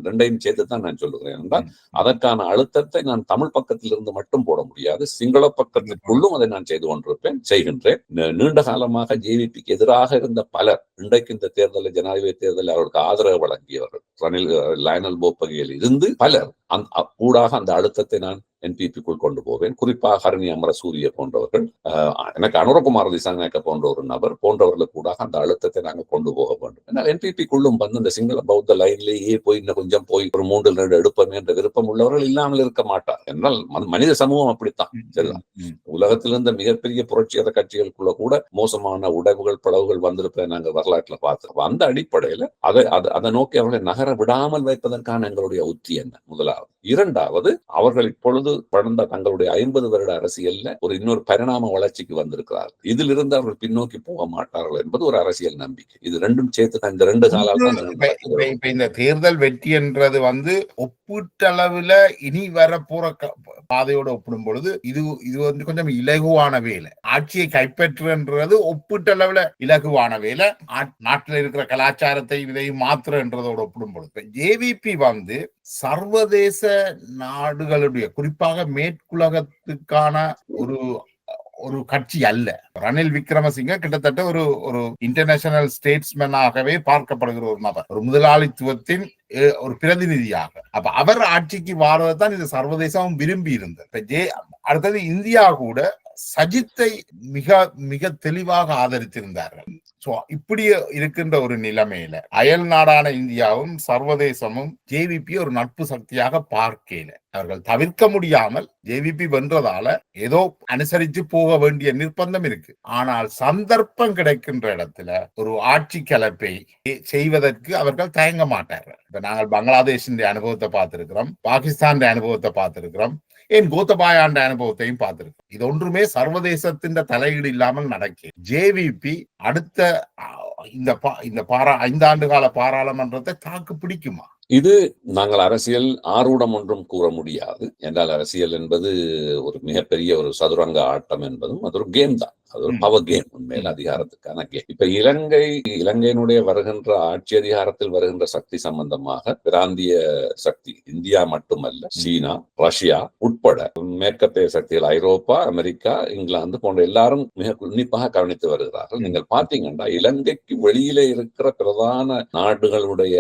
Speaker 1: ரெண்டையும் சேர்த்துதான் நான் சொல்லுகிறேன். என்றால் அதற்கான அழுத்தத்தை நான் தமிழ் பக்கத்தில் இருந்து மட்டும் போட முடியாது, சிங்கள பக்கத்திற்குள்ளும் அதை நான் செய்து கொண்டிருப்பேன், செய்கின்றேன். நீண்ட காலமாக ஜேவிபிக்கு எதிராக இருந்த பலர் இன்றைக்கு இந்த தேர்தலில், ஜனாதிபதி தேர்தலில் அவருக்கு ஆதரவு வழங்கியவர்கள் லயனல் போப்பகையில் இருந்து பலர் ஊடாக அந்த அழுத்தத்தை நான் என்பிபிக்குள் கொண்டு போவேன். குறிப்பாக ஹரணி அமரசூரிய போன்றவர்கள், எனக்கு அனுரகுமார் திசாநாயக்க போன்ற ஒரு நபர் போன்றவர்களுக்கு கூட அந்த அழுத்தத்தை நாங்கள் கொண்டு போக வேண்டும். ஏன்னா என்பிபிக்குள்ளும் வந்து இந்த சிங்கள பௌத்த லைன்லேயே போய் இன்னும் கொஞ்சம் போய் ஒரு 3 எடுப்போம் என்ற விருப்பம் உள்ளவர்கள் இல்லாமல் இருக்க மாட்டார். என்றால் மனித சமூகம் அப்படித்தான். சரிதான். உலகத்தில் இருந்த மிகப்பெரிய புரட்சிகர கட்சிகளுக்குள்ள கூட மோசமான உடைவுகள் பிளவுகள் வந்திருப்பதை நாங்கள் வரலாற்றுல பார்த்தோம். அந்த அடிப்படையில அதை நோக்கி அவர்களை நகர விடாமல் வைப்பதற்கான எங்களுடைய உத்தி என்ன? முதலாவது. இரண்டாவது, அவர்கள் இப்பொழுது கடந்த தங்களுடைய 50 வருட அரசியல்ல ஒரு இன்னொரு பரிணாம வளர்ச்சிக்கு வந்திருக்கிறார்கள். இதிலிருந்து அவர்கள் பின்னோக்கி போக மாட்டார்கள் என்பது ஒரு அரசியல் நம்பிக்கை. இது ரெண்டும் சேர்த்து இந்த 2 காலால்
Speaker 2: இப்ப இந்த தேர்தல் வெற்றி என்றது வந்து ஒப்பீட்டளவுல இனி வரப்போற பாதையோட ஒப்பிடும் பொழுது இது வந்து கொஞ்சம் இலகுவான வேலை. ஆட்சியை கைப்பற்றுன்றது ஒப்பீட்டளவுல இலகுவான வேலை. நாட்டில் இருக்கிற கலாச்சாரத்தை இதையும் மாற்றுன்றதோட ஒப்பிடும் பொழுது ஜேவிபி வந்து சர்வதேச நாடுகளுடைய குறிப்பாக மேற்குலகத்துக்கான ஒரு கட்சி அல்ல. ரணில் விக்ரமசிங்க கிட்டத்தட்ட ஒரு இன்டர்நேஷனல் ஸ்டேட்ஸ்மேனாகவே பார்க்கப்படுகிற ஒரு நபர், ஒரு முதலாளித்துவத்தின் ஒரு பிரதிநிதியாக. அப்ப அவர் ஆட்சிக்கு வாரதான் இது சர்வதேசம் விரும்பி இருந்தது. அடுத்தது இந்தியா கூட சஜித்தை மிக மிக தெளிவாக ஆதரித்திருந்தார்கள். இப்படி இருக்கின்ற ஒரு நிலைமையில அயல் நாடான இந்தியாவும் சர்வதேசமும் ஜேவிபி ஒரு நட்பு சக்தியாக பார்க்கல. அவர்கள் தவிர்க்க முடியாமல் ஜேவிபி வென்றதால ஏதோ அனுசரித்து போக வேண்டிய நிர்பந்தம் இருக்கு. ஆனால் சந்தர்ப்பம் கிடைக்கின்ற இடத்துல ஒரு ஆட்சி கலப்பை செய்வதற்கு அவர்கள் தயங்க மாட்டார்கள். இப்ப நாங்கள் பங்களாதேஷின் அனுபவத்தை பார்த்திருக்கிறோம், பாகிஸ்தான் அனுபவத்தை பார்த்திருக்கிறோம், ஏன் கோத்தபாயாண்ட அனுபவத்தையும் பார்த்திருக்கோம். இது ஒன்றுமே சர்வதேசத்தின் தலையீடு இல்லாமல் நடக்கும். ஜேவிபி அடுத்த இந்த 5 ஆண்டு கால பாராளுமன்றத்தை தாக்கு பிடிக்குமா?
Speaker 1: இது நாங்கள் அரசியல் ஆரூடம் ஒன்றும் கூற முடியாது. என்றால் அரசியல் என்பது ஒரு மிகப்பெரிய ஒரு சதுரங்க ஆட்டம் என்பதும் அது ஒரு கேம் தான். அது ஒரு பவர் கேம், உண்மையில் அதிகாரத்துக்கான கேம். இப்ப இலங்கையினுடைய வருகின்ற ஆட்சி அதிகாரத்தில் வருகின்ற சக்தி சம்பந்தமாக பிராந்திய சக்தி இந்தியா மட்டுமல்ல, சீனா, ரஷ்யா உட்பட மேற்கத்திய சக்திகள் ஐரோப்பா, அமெரிக்கா, இங்கிலாந்து போன்ற எல்லாரும் மிக உன்னிப்பாக கவனித்து வருகிறார்கள். நீங்கள் பார்த்தீங்கன்னா இலங்கைக்கு வெளியிலே இருக்கிற பிரதான நாடுகளுடைய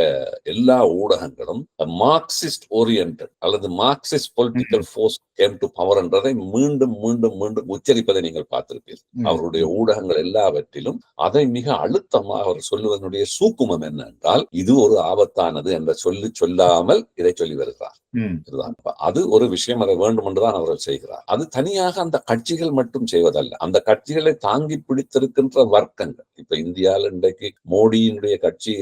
Speaker 1: எல்லா ஊடகங்களும் மார்க்சிஸ்ட் ஓரியன்டட் அல்லது Marxist political force came to power என்றதை மீண்டும் மீண்டும் மீண்டும் உச்சரிப்பதை நீங்கள் பார்த்திருப்பீர்கள். அவருடைய ஊடகங்கள் எல்லாவற்றிலும் அதை மிக அழுத்தமாக அவர் சொல்லுவதனுடைய சூக்குமம் என்னென்றால் இது ஒரு ஆபத்தானது என்ற சொல்லாமல் இதை சொல்லி வருகிறார். அது ஒரு விஷயம், அதை வேண்டும் என்றுதான் அவர்கள் செய்கிறார். அது தனியாக அந்த கட்சிகள் மட்டும் செய்வதல்ல, அந்த கட்சிகளை தாங்கி பிடித்திருக்கின்ற வர்க்கங்கள். இப்ப இந்தியாவில் இன்றைக்கு மோடியினுடைய கட்சி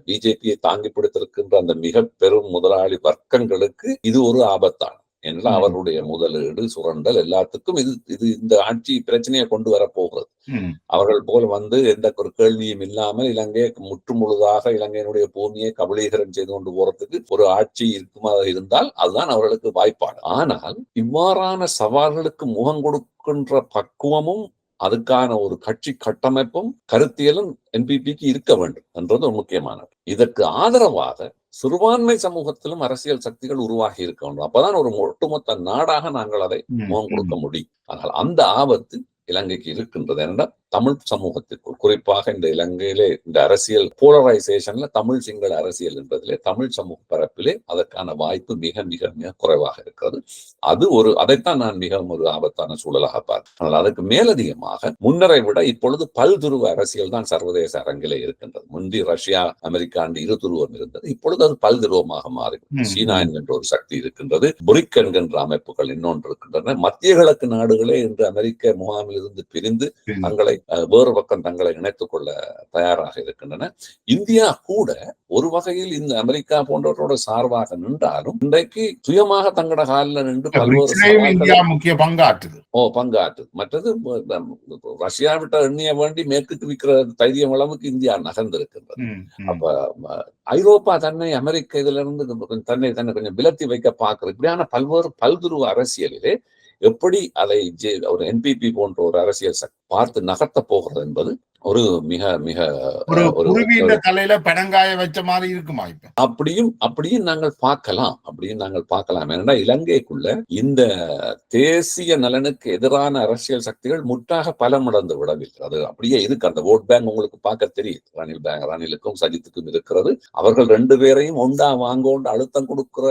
Speaker 1: பிஜேபியை தாங்கி பிடித்திருக்கின்ற அந்த மிக பெரும் முதலாளி வர்க்கங்களுக்கு இது ஒரு ஆபத்தான என்றால் அவர்களுடைய முதலீடு சுரண்டல் எல்லாத்துக்கும் இது இந்த ஆட்சி பிரச்சனையை கொண்டு வரப்போகிறது. அவர்கள் போல வந்து எந்த ஒரு கேள்வியும் இல்லாமல் இலங்கையை முற்றுமுழுதாக இலங்கையினுடைய பூமியை கபலீகரம் செய்து கொண்டு போறதுக்கு ஒரு ஆட்சி இருக்குமா இருந்தால் அதுதான் அவர்களுக்கு வாய்ப்பாடு. ஆனால் இவ்வாறான சவால்களுக்கு முகம் கொடுக்கின்ற பக்குவமும் அதுக்கான ஒரு கட்சி கட்டமைப்பும் கருத்தியலும் என்பிபிக்கு இருக்க வேண்டும் என்றது ஒரு முக்கியமானது. இதற்கு ஆதரவாக சிறுபான்மை சமூகத்திலும் அரசியல் சக்திகள் உருவாகி இருக்க வேண்டும். அப்பதான் ஒரு ஒட்டுமொத்த நாடாக நாங்கள் அதை முகம் கொடுக்க முடியும். ஆனால் அந்த ஆபத்து இலங்கைக்கு இருக்கின்றது. என்றால் தமிழ் சமூகத்திற்குள் குறிப்பாக இந்த இலங்கையிலே இந்த அரசியல் போலரைசேஷன்ல தமிழ் சிங்கள அரசியல் என்பதிலே தமிழ் சமூக பரப்பிலே அதற்கான வாய்ப்பு மிக மிக மிக குறைவாக இருக்கிறது. அதைத்தான் நான் மிகவும் ஒரு ஆபத்தான சூழலாக பார்க்கிறேன். ஆனால் அதுக்கு மேலதிகமாக முன்னரை விட இப்பொழுது பல்துருவ அரசியல் தான் சர்வதேச அரங்கிலே இருக்கின்றது. முந்தி ரஷ்யா அமெரிக்கா இருதுருவம் இருந்தது, இப்பொழுது அது பல்துருவமாக மாறி சீனா என்கின்ற ஒரு சக்தி இருக்கின்றது, புரிக் என்கின்ற அமைப்புகள் இன்னொன்று இருக்கின்றன. மத்திய கிழக்கு நாடுகளே இன்று அமெரிக்க முகாமில் இருந்து பிரிந்து தங்களை வேறு பக்கம் தங்களை இணைத்துக் கொள்ள தயாராக இருக்கின்றன. இந்தியா கூட ஒரு வகையில் இந்த அமெரிக்கா போன்றவர்களோட சார்பாக நின்றாலும் இன்றைக்கு சுயமாக தங்களோட காலில் நின்று பல்வேறு
Speaker 2: முக்கிய பங்காற்றுது.
Speaker 1: மற்றது ரஷ்யா விட்ட எண்ணெய வேண்டி மேற்குக்கு விற்கிற தைரியம் அளவுக்கு இந்தியா நகர்ந்திருக்கின்றது. அப்ப ஐரோப்பா தன்னை அமெரிக்க இதுல இருந்து தன்னை கொஞ்சம் விலத்தி வைக்க பார்க்கிற இப்படியான பல்வேறு பல்துருவ அரசியலிலே எப்படி அதை ஒரு என்பிபி போன்ற ஒரு அரசியல் பார்த்து நகர்த்த போகிறது என்பது ஒரு மிக மிக
Speaker 2: ஒரு
Speaker 1: ஒரு
Speaker 2: குருவியின் தலையில பெணங்காய வச்ச மாதிரி இருக்குமா இப்ப?
Speaker 1: அப்படியும் நாங்கள் பார்க்கலாம். ஏன்னா இலங்கைக்குள்ள இந்த தேசிய நலனுக்கு எதிரான அரசியல் சக்திகள் முற்றாக பலமடைந்து விடவில்லை. அது அப்படியே இருக்கு. அந்த ஓட் பேங்க் உங்களுக்கு பார்க்க தெரியும். ரணிலுக்கும் சஜித்துக்கும் இருக்கிறது. அவர்கள் 2 பேரையும் ஒண்டா வாங்கோண்டு அழுத்தம் கொடுக்கிற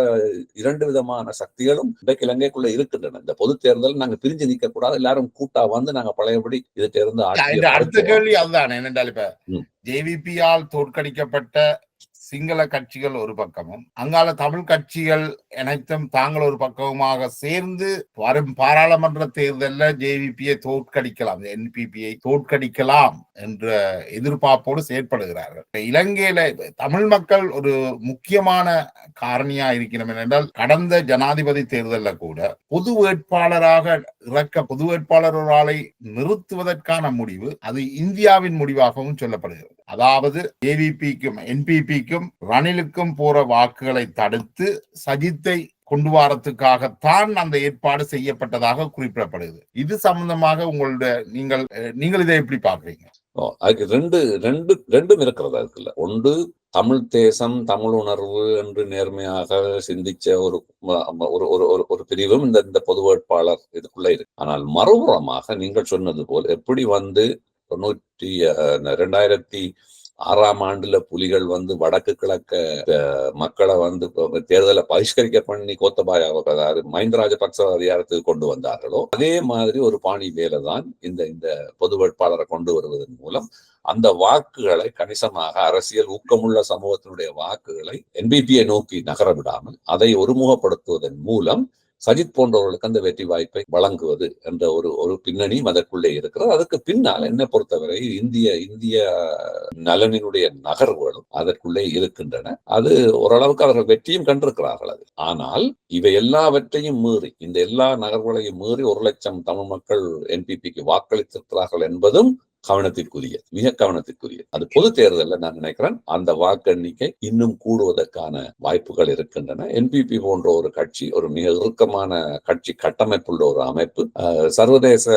Speaker 1: 2 விதமான சக்திகளும் இன்றைக்கு இலங்கைக்குள்ள இருக்கின்றன. இந்த பொது தேர்தல் நாங்க பிரிஞ்சு நிற்க கூடாது, எல்லாரும் கூட்டா வந்து நாங்க பழையபடி இதுல இருந்து
Speaker 2: அடுத்த கேள்வி அதுதான். என்னென்றால் இப்ப ஜேவிபியால் தோற்கடிக்கப்பட்ட சிங்கள கட்சிகள் ஒரு பக்கமும், அங்கால தமிழ் கட்சிகள் அனைத்தும் தாங்கள் ஒரு பக்கமுமாக சேர்ந்து வரும் பாராளுமன்ற தேர்தலில் ஜேவிபியை தோற்கடிக்கலாம், என்பிபியை தோற்கடிக்கலாம் என்ற எதிர்பார்ப்போடு செயற்படுகிறார்கள். இலங்கையில தமிழ் மக்கள் ஒரு முக்கியமான காரணியா இருக்கிறோம். என்றால் கடந்த ஜனாதிபதி தேர்தலில் கூட பொது வேட்பாளராக பொது வேட்பாளர் ஒரு ஆளை நிறுத்துவதற்கான முடிவு அது இந்தியாவின் முடிவாகவும் சொல்லப்படுகிறது. அதாவது ஜேவிபிக்கும் என்பிபிக்கும் ரணிலுக்கும் போற வாக்குகளை தடுத்து சஜித்தை கொண்டு வரத்துக்காகத்தான் அந்த ஏற்பாடு செய்யப்பட்டதாக குறிப்பிடப்படுகிறது. இது சம்பந்தமாக நீங்கள் இதை எப்படி பாக்குறீங்க?
Speaker 1: அதுக்கு ரெண்டும் இருக்கிறதா இருக்குல்ல. ஒன்று, தமிழ் தேசம், தமிழ் உணர்வு என்று நேர்மையாக சிந்திச்ச ஒரு பிரிவும் இந்த பொது வேட்பாளர் இதுக்குள்ள இருக்கு. ஆனால் மறுபுறமாக நீங்கள் சொன்னது போல் எப்படி 2006 புலிகள் வடக்கு கிழக்க மக்களை தேர்தலை பகிஷ்கரிக்க பண்ணி கோத்தபாய மஹிந்த ராஜபக்ச அதிகாரத்துக்கு கொண்டு வந்தார்களோ அதே மாதிரி ஒரு பாணி வேலைதான் இந்த பொது வேட்பாளரை கொண்டு வருவதன் மூலம் அந்த வாக்குகளை கணிசமாக அரசியல் ஊக்கமுள்ள சமூகத்தினுடைய வாக்குகளை என்பிபியை நோக்கி நகர விடாமல் அதை ஒருமுகப்படுத்துவதன் மூலம் சஜித் போன்றவர்களுக்கு அந்த வெற்றி வாய்ப்பை வழங்குவது என்ற ஒரு பின்னணியும் அதற்குள்ளே இருக்கிறது. அதுக்கு பின்னால் என்னை பொறுத்தவரை இந்திய நலனினுடைய நகர்வுகளும் அதற்குள்ளே இருக்கின்றன. அது ஓரளவுக்கு அவர்கள் வெற்றியும் கண்டிருக்கிறார்கள். அது ஆனால் இவை எல்லாவற்றையும் மீறி, இந்த எல்லா நகர்வுகளையும் மீறி 1 லட்சம் தமிழ் மக்கள் என்பிபிக்கு வாக்களித்திருக்கிறார்கள் என்பதும் மிக கவனத்திற்குரியது. அது பொது தேர்தலில் நான் நினைக்கிறேன் அந்த வாக்கு எண்ணிக்கை இன்னும் கூடுவதற்கான வாய்ப்புகள் இருக்கின்றன. என்பிபி போன்ற ஒரு கட்சி, ஒரு மிக இறுக்கமான கட்சி கட்டமைப்புள்ள ஒரு அமைப்பு, சர்வதேச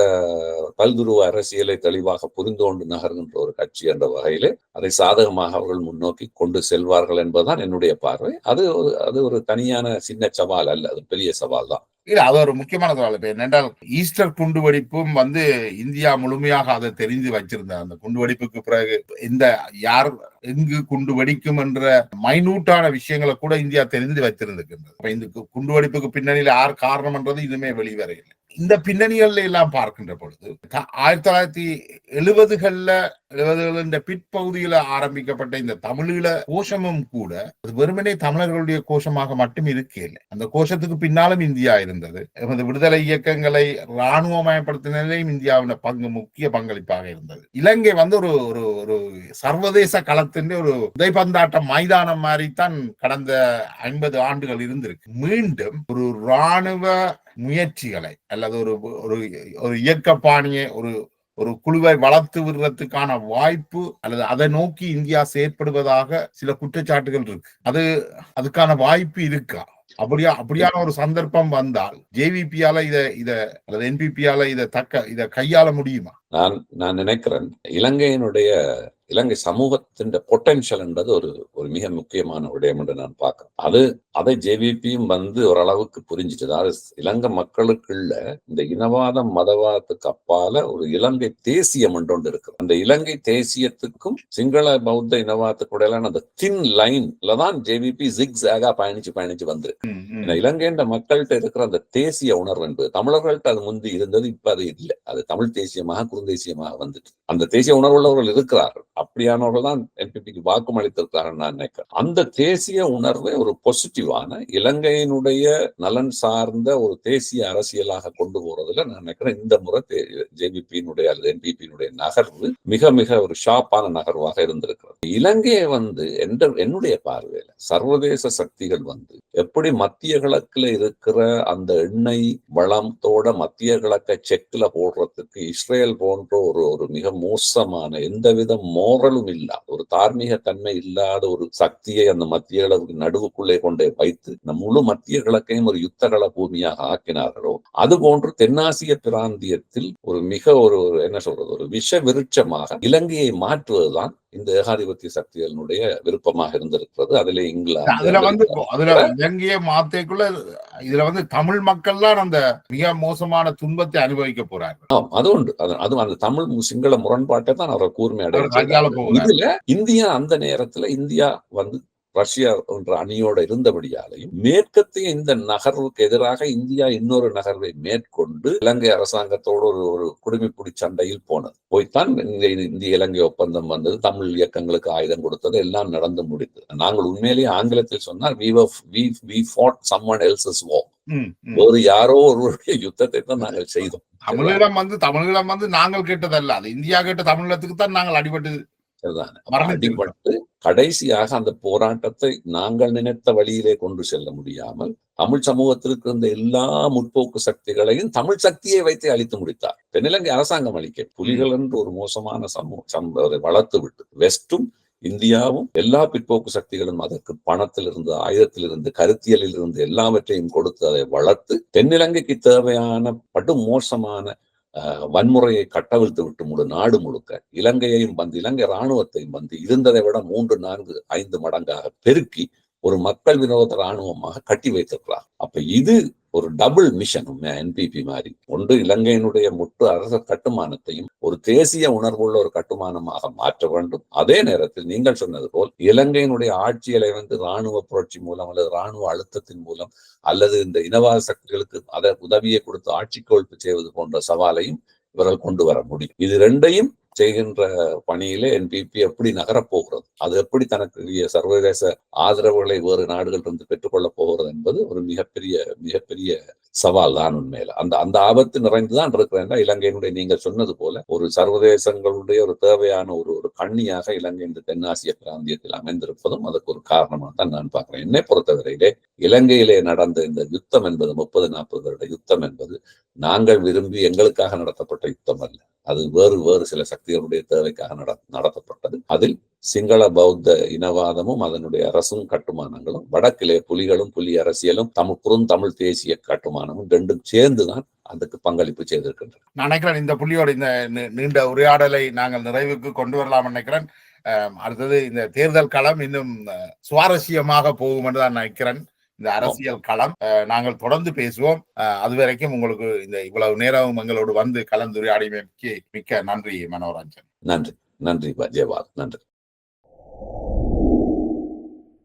Speaker 1: பல்துருவ அரசியலை தெளிவாக புரிந்து கொண்டு நகர்கின்ற ஒரு கட்சி என்ற வகையிலே அதை சாதகமாக அவர்கள் முன்னோக்கி கொண்டு செல்வார்கள் என்பதுதான் என்னுடைய பார்வை. அது ஒரு தனியான சின்ன சவால் அல்ல, அது பெரிய சவால் தான்.
Speaker 2: இல்ல, அது ஒரு முக்கியமான சவால். என்னென்றால் ஈஸ்டர் குண்டுவெடிப்பும் இந்தியா முழுமையாக அதை தெரிந்து வச்சிருந்தார். அந்த குண்டுவெடிப்புக்கு பிறகு யார் எங்கு குண்டு வெடிக்கும் என்ற மைனூட்டான விஷயங்களை கூட இந்தியா தெரிந்து வைத்திருந்திருக்கின்றது. இந்த குண்டுவெடிப்புக்கு பின்னணியில யார் காரணம் என்றது இதுமே வெளிவரையில்லை. இந்த பின்னணிகள்ல எல்லாம் பார்க்கின்ற பொழுது 1970களின் பிற்பகுதியில ஆரம்பிக்கப்பட்ட இந்த தமிழீழ கோஷமும் கூட அது வெறுமனே தமிழர்களுடைய கோஷமாக மட்டும் இருக்கல. அந்த கோஷத்துக்கு பின்னாலும் இந்தியா இருந்தது. விடுதலை இயக்கங்களை இராணுவமயப்படுத்தினதிலும் இந்தியாவின் முக்கிய பங்களிப்பாக இருந்தது. இலங்கை ஒரு சர்வதேச களத்தின் ஒரு உதைபந்தாட்ட மைதானம் மாதிரி தான் கடந்த 50 ஆண்டுகள் இருந்திருக்கு. மீண்டும் ஒரு இராணுவ முயற்சிகளை அல்லது ஒரு இயக்க பாணியை ஒரு குழுவை வளர்த்து விடுறதுக்கான வாய்ப்பு அல்லது அதை நோக்கி இந்தியா செயற்படுவதாக சில குற்றச்சாட்டுகள் இருக்கு. அதுக்கான வாய்ப்பு இருக்கா? அப்படியான ஒரு சந்தர்ப்பம் வந்தால் ஜேவிபியால அல்லது என்பிபியால இதை கையாள முடியுமா?
Speaker 1: நான் நினைக்கிறேன் இலங்கை சமூகத்தின் பொட்டன்ஷியல் என்றது ஒரு மிக முக்கியமான விடயம் என்று நான் பார்க்கிறேன். அதை ஜேவிபியும் ஓரளவுக்கு புரிஞ்சிட்டு, அதாவது இலங்கை மக்களுக்குள்ள இந்த இனவாதம் மதவாதத்துக்கு அப்பால ஒரு இலங்கை தேசியம் ஒன்று இருக்கு. அந்த இலங்கை தேசியத்துக்கும் சிங்கள பௌத்த இனவாதத்துக்கு இடையிலான அந்த தின் லைன்ல தான் ஜேவிபி ஜிக்ஸாகா பயணிச்சு வந்து இலங்கைன்ற மக்கள்கிட்ட இருக்கிற அந்த தேசிய உணர்வு என்பது தமிழர்கள்ட்ட அது முந்தி இருந்தது, இப்ப அது இல்லை. அது தமிழ் தேசியமாக குறுந்தேசியமாக வந்துட்டு அந்த தேசிய உணர்வுள்ளவர்கள் இருக்கிறார்கள். அப்படியானவர்கள் தான் என்பிபிக்கு வாக்கு அளித்திருக்கிறார்கள் நான் நினைக்கிறேன். அந்த தேசிய உணர்வை ஒரு பாசிட்டிவான இலங்கையினுடைய நலன் சார்ந்த ஒரு தேசிய அரசியலாக கொண்டு போறதுல நான் நினைக்கிறேன் இந்த முறை ஜேவிபியினுடைய அல்லது என்பிபியினுடைய நகர்வு மிக மிக ஒரு ஷார்ப்பான நகர்வாக இருந்திருக்கிறது. இலங்கையை என்னுடைய பார்வையில சர்வதேச சக்திகள் எப்படி மத்திய மத்திய கிழக்குல இருக்கிற அந்த எண்ணெய் வளத்தோட மத்திய கிழக்கை செக்ல போடுறதுக்கு இஸ்ரேல் போன்ற ஒரு ஒரு மிக மோசமான எந்தவித மோரலும் இல்லாத ஒரு தார்மீக தன்மை இல்லாத ஒரு சக்தியை அந்த மத்திய கிழக்கு நடுவுக்குள்ளே கொண்டே வைத்து இந்த முழு மத்திய கிழக்கையும் ஒரு யுத்தகள பூமியாக ஆக்கினார்களோ அது போன்று தென்னாசிய பிராந்தியத்தில் ஒரு மிக ஒரு என்ன சொல்றது ஒரு விஷ விருட்சமாக இலங்கையை மாற்றுவதுதான் இந்த ஏகாதிபத்திய சக்திகளினுடைய விருப்பமாக இருந்திருக்கிறது. அதிலே இங்கிலாந்து
Speaker 2: அதுல இலங்கையை மாத்தைக்குள்ள இதுல தமிழ் மக்கள் தான் அந்த மிக மோசமான துன்பத்தை அனுபவிக்க போறார்கள்.
Speaker 1: அது உண்டு. அது அந்த தமிழ் சிங்கள முரண்பாட்டை தான் அவர் கூர்மை அடைய. இதுல இந்தியா அந்த நேரத்துல இந்தியா ரஷ்யா என்ற அணியோட இருந்தபடியாலையும் மேற்கத்திய இந்த நகர்வுக்கு எதிராக இந்தியா இன்னொரு நகர்வை மேற்கொண்டு இலங்கை அரசாங்கத்தோடு ஒரு குடுமிப்புடி சண்டையில் போனது. போய்த்தான் இந்திய இலங்கை ஒப்பந்தம் வந்தது, தமிழ் இயக்கங்களுக்கு ஆயுதம் கொடுத்தது, எல்லாம் நடந்து முடிந்தது. நாங்கள் உண்மையிலேயே ஆங்கிலத்தில் சொன்னால் we fought someone else's war. ஒரு யாரோ ஒருவருடைய யுத்தத்தை தான் நாங்கள் செய்தோம்.
Speaker 2: தமிழீழம் நாங்கள் கேட்டதல்ல, அது இந்தியா கேட்ட தமிழீழத்துக்கு தான் நாங்கள்
Speaker 1: அடிபட்டு கடைசியாக அந்த போராட்டத்தை நாங்கள் நினைத்த வழியிலே கொண்டு செல்ல முடியாமல் தமிழ் சமூகத்திற்கு இருந்த எல்லா முற்போக்கு சக்திகளையும் தமிழ் சக்தியை வைத்து அழித்து முடித்தார். தென்னிலங்கை அரசாங்கம் அளிக்க புலிகள் என்று ஒரு மோசமான வளர்த்து விட்டு வெஸ்டும் இந்தியாவும் எல்லா பிற்போக்கு சக்திகளும் அதற்கு பணத்திலிருந்து ஆயுதத்திலிருந்து கருத்தியலில் இருந்து எல்லாவற்றையும் கொடுத்து அதை வளர்த்து தென்னிலங்கைக்கு தேவையான படு மோசமான வன்முறையை கட்டவிழ்த்து விட்டு முழு நாடு முழுக்க இலங்கையையும் இலங்கை இராணுவத்தையும் இருந்ததை விட 3, 4, 5 மடங்காக பெருக்கி ஒரு மக்கள் விரோத இராணுவமாக கட்டி வைத்திருக்கிறார். அப்ப இது ஒரு டபுள் மிஷன் என்பிபி மாதிரி. ஒன்று இலங்கையினுடைய முற்று அரச கட்டுமானத்தையும் ஒரு தேசிய உணர்வுள்ள ஒரு கட்டுமானமாக மாற்ற வேண்டும். அதே நேரத்தில் நீங்கள் சொன்னது போல் இலங்கையினுடைய ஆட்சியலை இராணுவ புரட்சி மூலம் அல்லது இராணுவ அழுத்தத்தின் மூலம் அல்லது இந்த இனவாத சக்திகளுக்கு அதை உதவியை கொடுத்து ஆட்சி கொழுப்பு செய்வது போன்ற சவாலையும் இவர்கள் கொண்டு வர முடியும். இது ரெண்டையும் செய்கின்ற பணியிலே என்பிபி எப்படி நகரப்போகிறது, அது எப்படி தனக்கு சர்வதேச ஆதரவுகளை வேறு நாடுகள் இருந்து பெற்றுக்கொள்ளப் போகிறது என்பது ஒரு மிகப்பெரிய சவால் தான் உண்மையில. அந்த ஆபத்து நிறைந்துதான் இருக்கிறேன். இலங்கையினுடைய நீங்கள் சொன்னது போல ஒரு சர்வதேசங்களுடைய ஒரு தேவையான ஒரு கண்ணியாக இலங்கை இந்த தென்னாசிய பிராந்தியத்தில் அமைந்திருப்பதும் அதுக்கு ஒரு காரணமாக தான் நான் பார்க்கிறேன். என்னை பொறுத்தவரையிலே இலங்கையிலே நடந்த இந்த யுத்தம் என்பது 30-40 வருட யுத்தம் என்பது நாங்கள் விரும்பி எங்களுக்காக நடத்தப்பட்ட யுத்தம் அல்ல. அது வேறு சில சக்திகளுடைய தேவைக்காக நடத்தப்பட்டது. அதில் சிங்கள பௌத்த இனவாதமும் அதனுடைய அரசும் கட்டுமானங்களும் வடக்கிலே புலிகளும் புலி அரசியலும் தமிழ் தேசிய கட்டுமானமும் ரெண்டும் சேர்ந்துதான் அதுக்கு பங்களிப்பு செய்திருக்கின்றன.
Speaker 2: நான் நினைக்கிறேன் இந்த புலியோட இந்த நீண்ட உரையாடலை நாங்கள் நிறைவுக்கு கொண்டு வரலாம் நினைக்கிறேன். அடுத்தது இந்த தேர்தல் களம் இன்னும் சுவாரஸ்யமாக போகும் என்று தான் நினைக்கிறேன். இந்த அரசியல் களம் நாங்கள் தொடர்ந்து பேசுவோம். அது வரைக்கும் உங்களுக்கு இந்த இவ்வளவு நேரம் எங்களோடு கலந்துரையாடியமைக்கு மிக்க நன்றி மனோரஞ்சன்.
Speaker 1: நன்றி ஜெயபால். நன்றி.